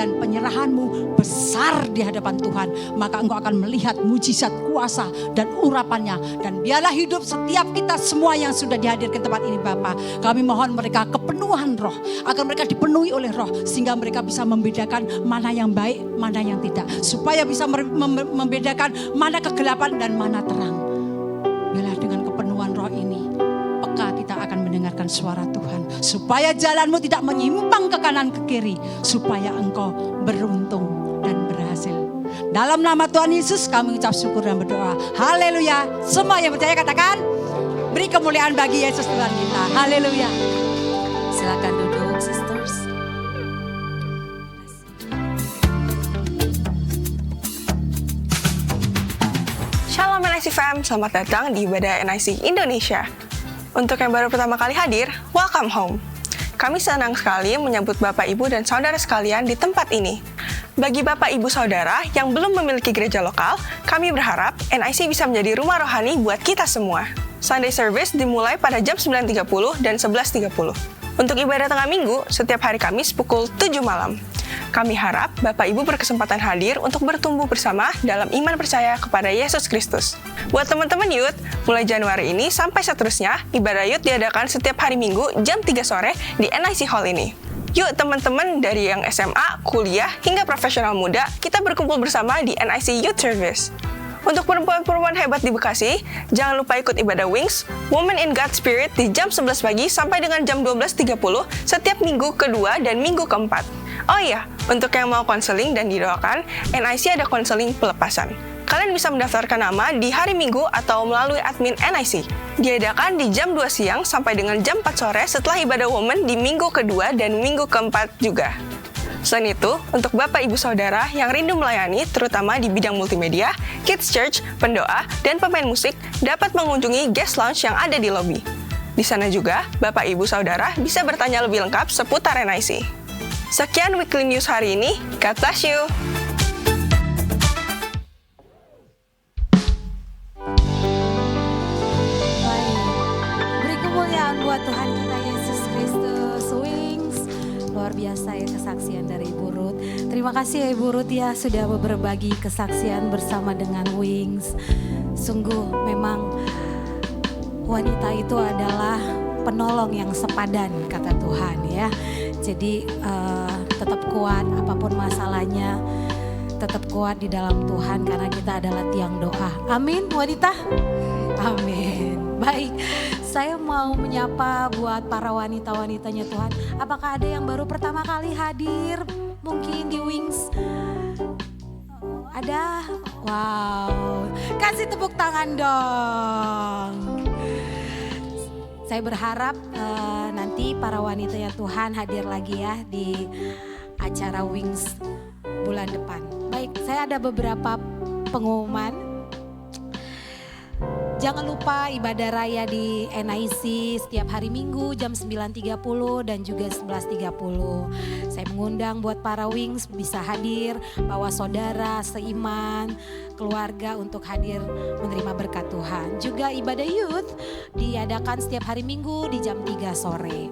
dan penyerahanmu besar di hadapan Tuhan, maka engkau akan melihat mujizat kuasa dan urapannya. Dan biarlah hidup setiap kita semua yang sudah dihadirkan tempat ini Bapa. Kami mohon mereka kepenuhan roh, agar mereka dipenuhi oleh roh, sehingga mereka bisa membedakan mana yang baik, mana yang tidak. Supaya bisa membedakan mana kegelapan dan mana terang. Biarlah dengan kepenuhan roh ini, peka kita akan mendengarkan suara Tuhan. Supaya jalanmu tidak menyimpang ke kanan ke kiri. Supaya engkau beruntung dan berhasil. Dalam nama Tuhan Yesus kami ucap syukur dan berdoa. Haleluya. Semua yang percaya katakan, beri kemuliaan bagi Yesus Tuhan kita. Haleluya. Silakan duduk, sisters. Shalom NIC Fam, selamat datang di ibadah NIC Indonesia. Untuk yang baru pertama kali hadir, welcome home. Kami senang sekali menyambut Bapak, Ibu, dan Saudara sekalian di tempat ini. Bagi Bapak, Ibu, Saudara yang belum memiliki gereja lokal, kami berharap NIC bisa menjadi rumah rohani buat kita semua. Sunday service dimulai pada jam 9.30 dan 11.30. Untuk ibadah tengah minggu, setiap hari Kamis pukul 7 malam. Kami harap Bapak Ibu berkesempatan hadir untuk bertumbuh bersama dalam iman percaya kepada Yesus Kristus. Buat teman-teman youth, mulai Januari ini sampai seterusnya, ibadah youth diadakan setiap hari Minggu jam 3 sore di NIC Hall ini. Yuk teman-teman dari yang SMA, kuliah, hingga profesional muda, kita berkumpul bersama di NIC Youth Service. Untuk perempuan-perempuan hebat di Bekasi, jangan lupa ikut ibadah Wings, Women in God Spirit di jam 11 pagi sampai dengan jam 12.30 setiap minggu kedua dan minggu keempat. Oh iya, untuk yang mau konseling dan didoakan, NIC ada konseling pelepasan. Kalian bisa mendaftarkan nama di hari Minggu atau melalui admin NIC. Diadakan di jam 2 siang sampai dengan jam 4 sore setelah ibadah Women di minggu kedua dan minggu keempat juga. Selain itu, untuk Bapak Ibu Saudara yang rindu melayani, terutama di bidang multimedia, Kids Church, pendoa, dan pemain musik, dapat mengunjungi guest lounge yang ada di lobi. Di sana juga, Bapak Ibu Saudara bisa bertanya lebih lengkap seputar NIC. Sekian Weekly News hari ini, God bless you! Baik, beri kemuliaan buat Tuhan kita Yesus Kristus. Wings, luar biasa ya kesaksian dari Ibu Ruth. Terima kasih ya Ibu Ruth ya sudah berbagi kesaksian bersama dengan Wings. Sungguh memang wanita itu adalah penolong yang sepadan kata Tuhan ya. Jadi tetap kuat apapun masalahnya, tetap kuat di dalam Tuhan karena kita adalah tiang doa. Amin wanita? Amin. Baik, saya mau menyapa buat para wanita-wanitanya Tuhan. Apakah ada yang baru pertama kali hadir mungkin di Wings? Ada? Wow, kasih tepuk tangan dong. Saya berharap nanti para wanita ya Tuhan hadir lagi ya di acara Wings bulan depan. Baik, saya ada beberapa pengumuman. Jangan lupa ibadah raya di NIC setiap hari Minggu jam 9.30 dan juga 11.30. Saya mengundang buat para Wings bisa hadir, bawa saudara, seiman, keluarga untuk hadir menerima berkat Tuhan. Juga ibadah youth diadakan setiap hari Minggu di jam 3 sore.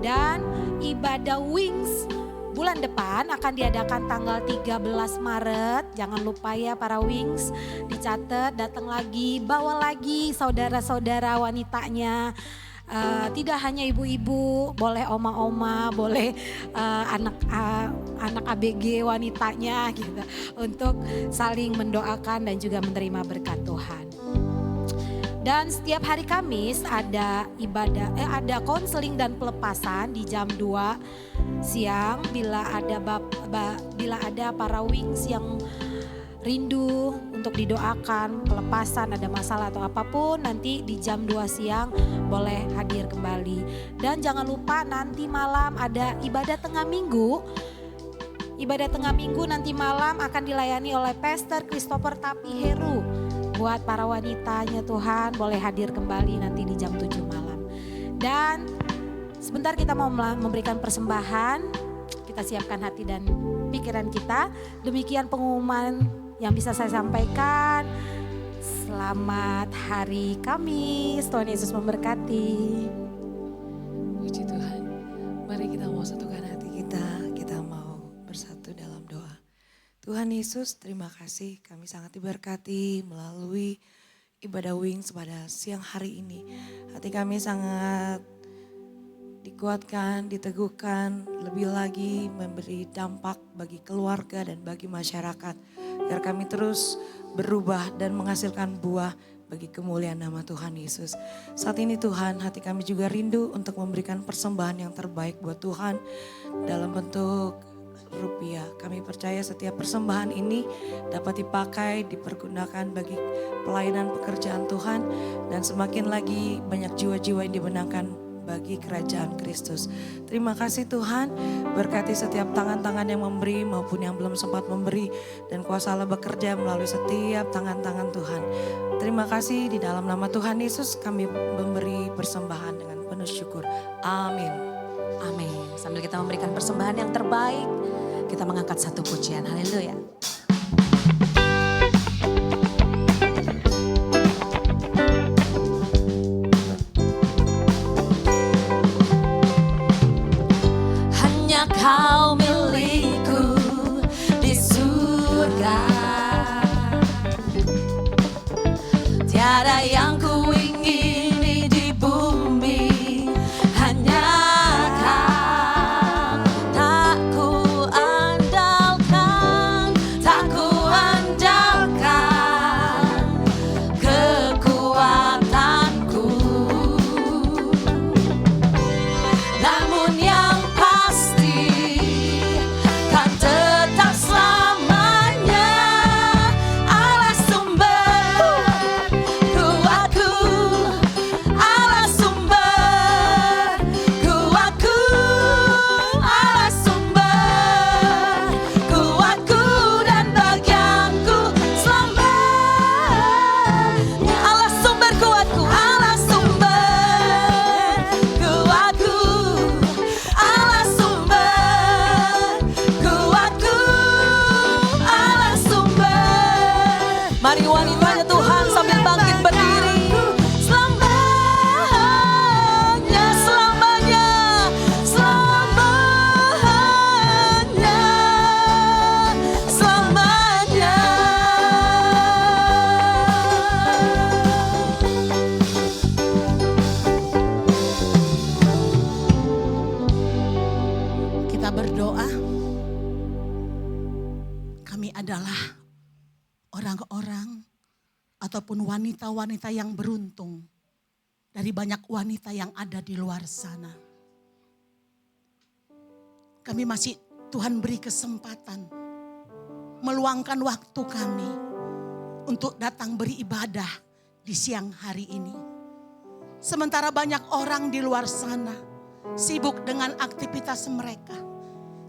Dan ibadah Wings bulan depan akan diadakan tanggal 13 Maret. Jangan lupa ya para Wings, dicatat, datang lagi, bawa lagi saudara-saudara wanitanya. Tidak hanya ibu-ibu, boleh oma-oma, boleh anak ABG wanitanya gitu, untuk saling mendoakan dan juga menerima berkat Tuhan. Dan setiap hari Kamis ada ada konseling dan pelepasan di jam 2 siang bila ada para Wings yang rindu untuk didoakan, pelepasan, ada masalah atau apapun, nanti di jam 2 siang boleh hadir kembali. Dan jangan lupa nanti malam ada ibadah tengah minggu. Ibadah tengah minggu nanti malam akan dilayani oleh Pastor Christopher Tapiheru. Buat para wanitanya Tuhan boleh hadir kembali nanti di jam 7 malam. Dan sebentar kita mau memberikan persembahan, kita siapkan hati dan pikiran kita. Demikian pengumuman yang bisa saya sampaikan. Selamat hari Kamis, Tuhan Yesus memberkati. Puji Tuhan, mari kita mau satukan hati kita mau bersatu dalam Tuhan Yesus, terima kasih kami sangat diberkati melalui ibadah Wings pada siang hari ini. Hati kami sangat dikuatkan, diteguhkan, lebih lagi memberi dampak bagi keluarga dan bagi masyarakat. Agar kami terus berubah dan menghasilkan buah bagi kemuliaan nama Tuhan Yesus. Saat ini Tuhan, hati kami juga rindu untuk memberikan persembahan yang terbaik buat Tuhan dalam bentuk rupiah. Kami percaya setiap persembahan ini dapat dipakai, dipergunakan bagi pelayanan pekerjaan Tuhan dan semakin lagi banyak jiwa-jiwa yang dimenangkan bagi kerajaan Kristus. Terima kasih Tuhan, berkati setiap tangan-tangan yang memberi maupun yang belum sempat memberi dan kuasa Allah bekerja melalui setiap tangan-tangan Tuhan. Terima kasih, di dalam nama Tuhan Yesus kami memberi persembahan dengan penuh syukur. Amin. Amin. Sambil kita memberikan persembahan yang terbaik, kita mengangkat satu pujian. Haleluya. Hanya kau milikku di surga. Tiada yang ku ingini di bumi. Hanya kau. Tak ku andalkan, tak ku andalkan kekuatanku. Namun yang pasti kan tetap selamanya Allah sumber kuatku, Allah sumber kuatku, Allah sumber kuatku dan bagianku selamanya. Allah sumber kuatku, Allah sumber kuatku, Allah sumber kuatku, Allah sumber. Mari wanitanya Tuhan sambil bangkit berdiri. Selamanya, selamanya, selamanya, selamanya. Kita berdoa. Kami adalah orang-orang ataupun wanita-wanita yang beruntung dari banyak wanita yang ada di luar sana. Kami masih Tuhan beri kesempatan meluangkan waktu kami untuk datang beribadah di siang hari ini. Sementara banyak orang di luar sana sibuk dengan aktivitas mereka,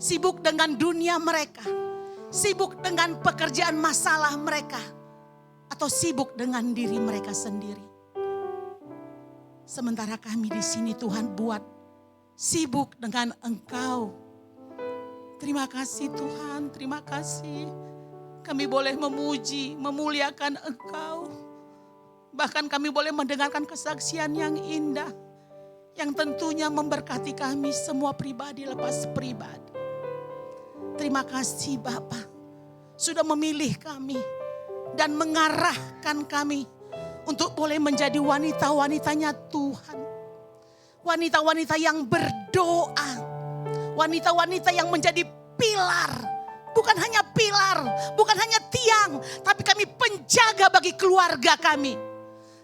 sibuk dengan dunia mereka, sibuk dengan pekerjaan masalah mereka, atau sibuk dengan diri mereka sendiri. Sementara kami di sini Tuhan buat sibuk dengan Engkau. Terima kasih Tuhan, terima kasih. Kami boleh memuji, memuliakan Engkau. Bahkan kami boleh mendengarkan kesaksian yang indah. Yang tentunya memberkati kami semua pribadi lepas pribadi. Terima kasih Bapa sudah memilih kami dan mengarahkan kami untuk boleh menjadi wanita-wanitanya Tuhan. Wanita-wanita yang berdoa. Wanita-wanita yang menjadi pilar. Bukan hanya pilar, bukan hanya tiang, tapi kami penjaga bagi keluarga kami.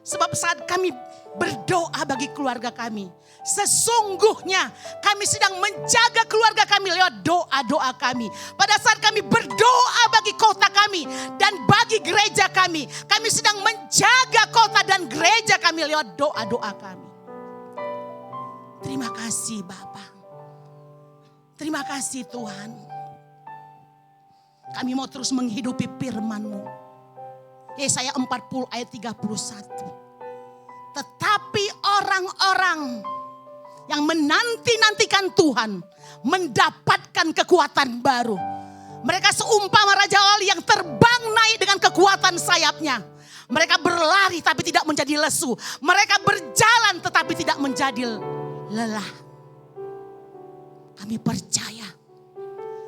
Sebab saat kami berdoa bagi keluarga kami, sesungguhnya kami sedang menjaga keluarga kami lewat doa-doa kami. Pada saat kami berdoa bagi kota kami dan bagi gereja kami, kami sedang menjaga kota dan gereja kami lewat doa-doa kami. Terima kasih Bapa. Terima kasih Tuhan. Kami mau terus menghidupi firman-Mu. Yesaya 40 ayat 31. Tetapi orang-orang yang menanti-nantikan Tuhan mendapatkan kekuatan baru. Mereka seumpama Raja Wali yang terbang naik dengan kekuatan sayapnya. Mereka berlari tapi tidak menjadi lesu. Mereka berjalan tetapi tidak menjadi lelah. Kami percaya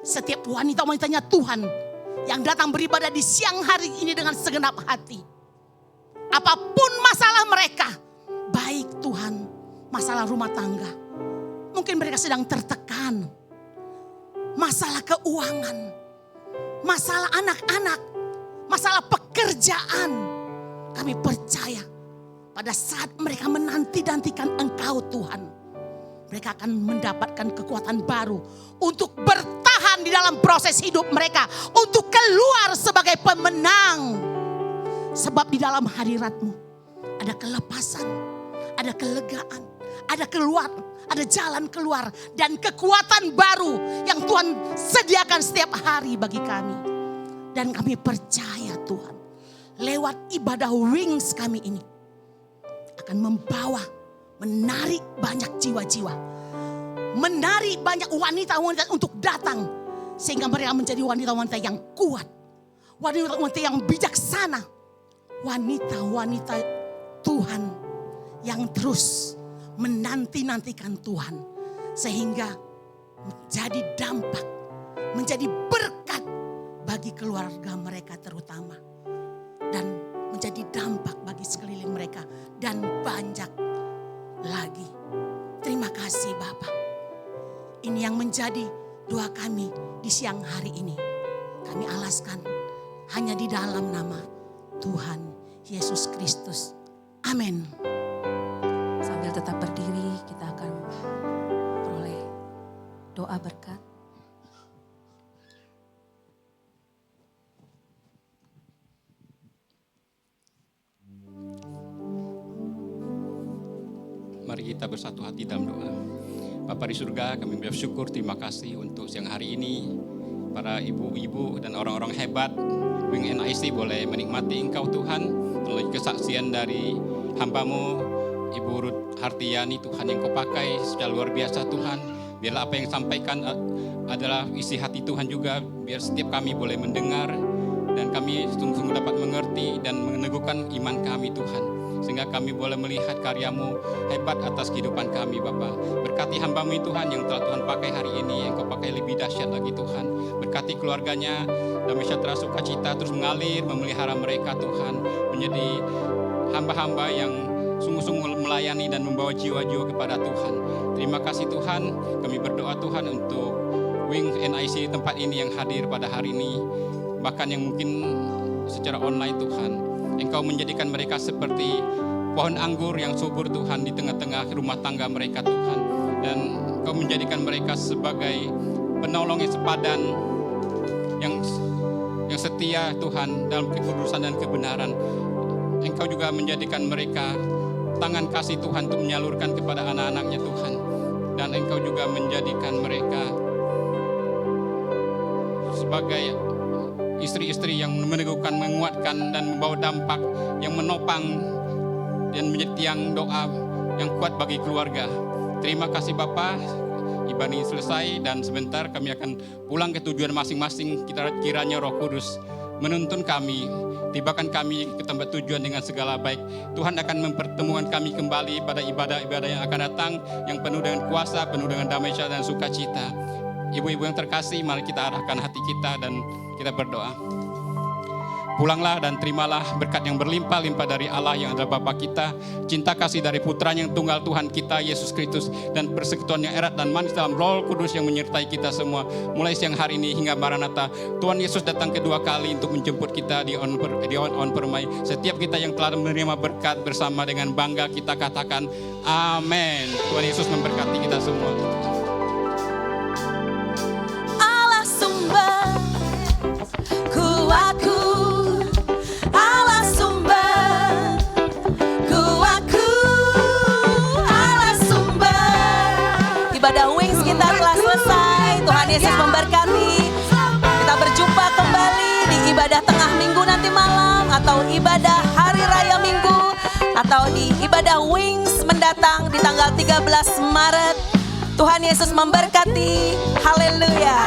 setiap wanita-wanitanya Tuhan yang datang beribadah di siang hari ini dengan segenap hati. Apapun masalah mereka, baik Tuhan, masalah rumah tangga. Mungkin mereka sedang tertekan. Masalah keuangan, masalah anak-anak, masalah pekerjaan. Kami percaya pada saat mereka menanti-nantikan Engkau Tuhan, mereka akan mendapatkan kekuatan baru untuk bertahan di dalam proses hidup mereka, untuk keluar sebagai pemenang. Sebab di dalam hadirat-Mu ada kelepasan, ada kelegaan, ada keluar, ada jalan keluar dan kekuatan baru yang Tuhan sediakan setiap hari bagi kami. Dan kami percaya Tuhan, lewat ibadah Wings kami ini akan membawa, menarik banyak jiwa-jiwa, menarik banyak wanita-wanita untuk datang, sehingga mereka menjadi wanita-wanita yang kuat, wanita-wanita yang bijaksana, wanita-wanita Tuhan yang terus menanti-nantikan Tuhan, sehingga menjadi dampak, menjadi berkat bagi keluarga mereka terutama, dan menjadi dampak bagi sekeliling mereka dan banyak lagi. Terima kasih Bapak. Ini yang menjadi doa kami di siang hari ini. Kami alaskan hanya di dalam nama Tuhan Yesus Kristus. Amin. Sambil tetap berdiri, kita akan peroleh doa berkat. Mari kita bersatu hati dalam doa. Bapa di surga, kami bersyukur, terima kasih untuk siang hari ini. Para ibu-ibu dan orang-orang hebat Wing NIC boleh menikmati Engkau Tuhan melalui kesaksian dari hamba-Mu Ibu Ruth Hartiani, Tuhan yang Kau pakai secara luar biasa Tuhan. Biarlah apa yang sampaikan adalah isi hati Tuhan juga, biar setiap kami boleh mendengar dan kami sungguh-sungguh dapat mengerti dan meneguhkan iman kami Tuhan. Sehingga kami boleh melihat karya-Mu hebat atas kehidupan kami Bapa. Berkati hamba-Mu Tuhan yang telah Tuhan pakai hari ini, yang Kau pakai lebih dahsyat lagi Tuhan. Berkati keluarganya, damai sejahtera sukacita terus mengalir, memelihara mereka Tuhan. Menjadi hamba-hamba yang sungguh-sungguh melayani dan membawa jiwa-jiwa kepada Tuhan. Terima kasih Tuhan, kami berdoa Tuhan untuk Wing NIC tempat ini yang hadir pada hari ini. Bahkan yang mungkin secara online Tuhan. Engkau menjadikan mereka seperti pohon anggur yang subur Tuhan di tengah-tengah rumah tangga mereka Tuhan. Dan Engkau menjadikan mereka sebagai penolong yang sepadan, yang setia Tuhan dalam kekudusan dan kebenaran. Engkau juga menjadikan mereka tangan kasih Tuhan untuk menyalurkan kepada anak-anaknya Tuhan. Dan Engkau juga menjadikan mereka sebagai istri-istri yang meneguhkan, menguatkan dan membawa dampak yang menopang dan menjadi tiang doa yang kuat bagi keluarga. Terima kasih Bapa. Ibadah ini selesai dan sebentar kami akan pulang ke tujuan masing-masing. Kiranya Roh Kudus menuntun kami, tibakan kami ke tempat tujuan dengan segala baik. Tuhan akan mempertemukan kami kembali pada ibadah-ibadah yang akan datang, yang penuh dengan kuasa, penuh dengan damai sejahtera dan sukacita. Ibu-ibu yang terkasih, mari kita arahkan hati kita dan kita berdoa. Pulanglah dan terimalah berkat yang berlimpah-limpah dari Allah yang adalah Bapa kita, cinta kasih dari Putranya yang tunggal Tuhan kita, Yesus Kristus, dan persekutuan yang erat dan manis dalam Roh Kudus yang menyertai kita semua. Mulai siang hari ini hingga Maranatha, Tuhan Yesus datang kedua kali untuk menjemput kita di on permai. Setiap kita yang telah menerima berkat bersama dengan bangga kita katakan, amin. Tuhan Yesus memberkati kita semua. Allah sumber kuatku, Allah sumber kuatku, Allah sumber. Ibadah Wings kita telah selesai. Tuhan Yesus memberkati. Kita berjumpa kembali di ibadah tengah minggu nanti malam, atau ibadah hari raya minggu, atau di ibadah Wings mendatang di tanggal 13 Maret. Tuhan Yesus memberkati. Haleluya.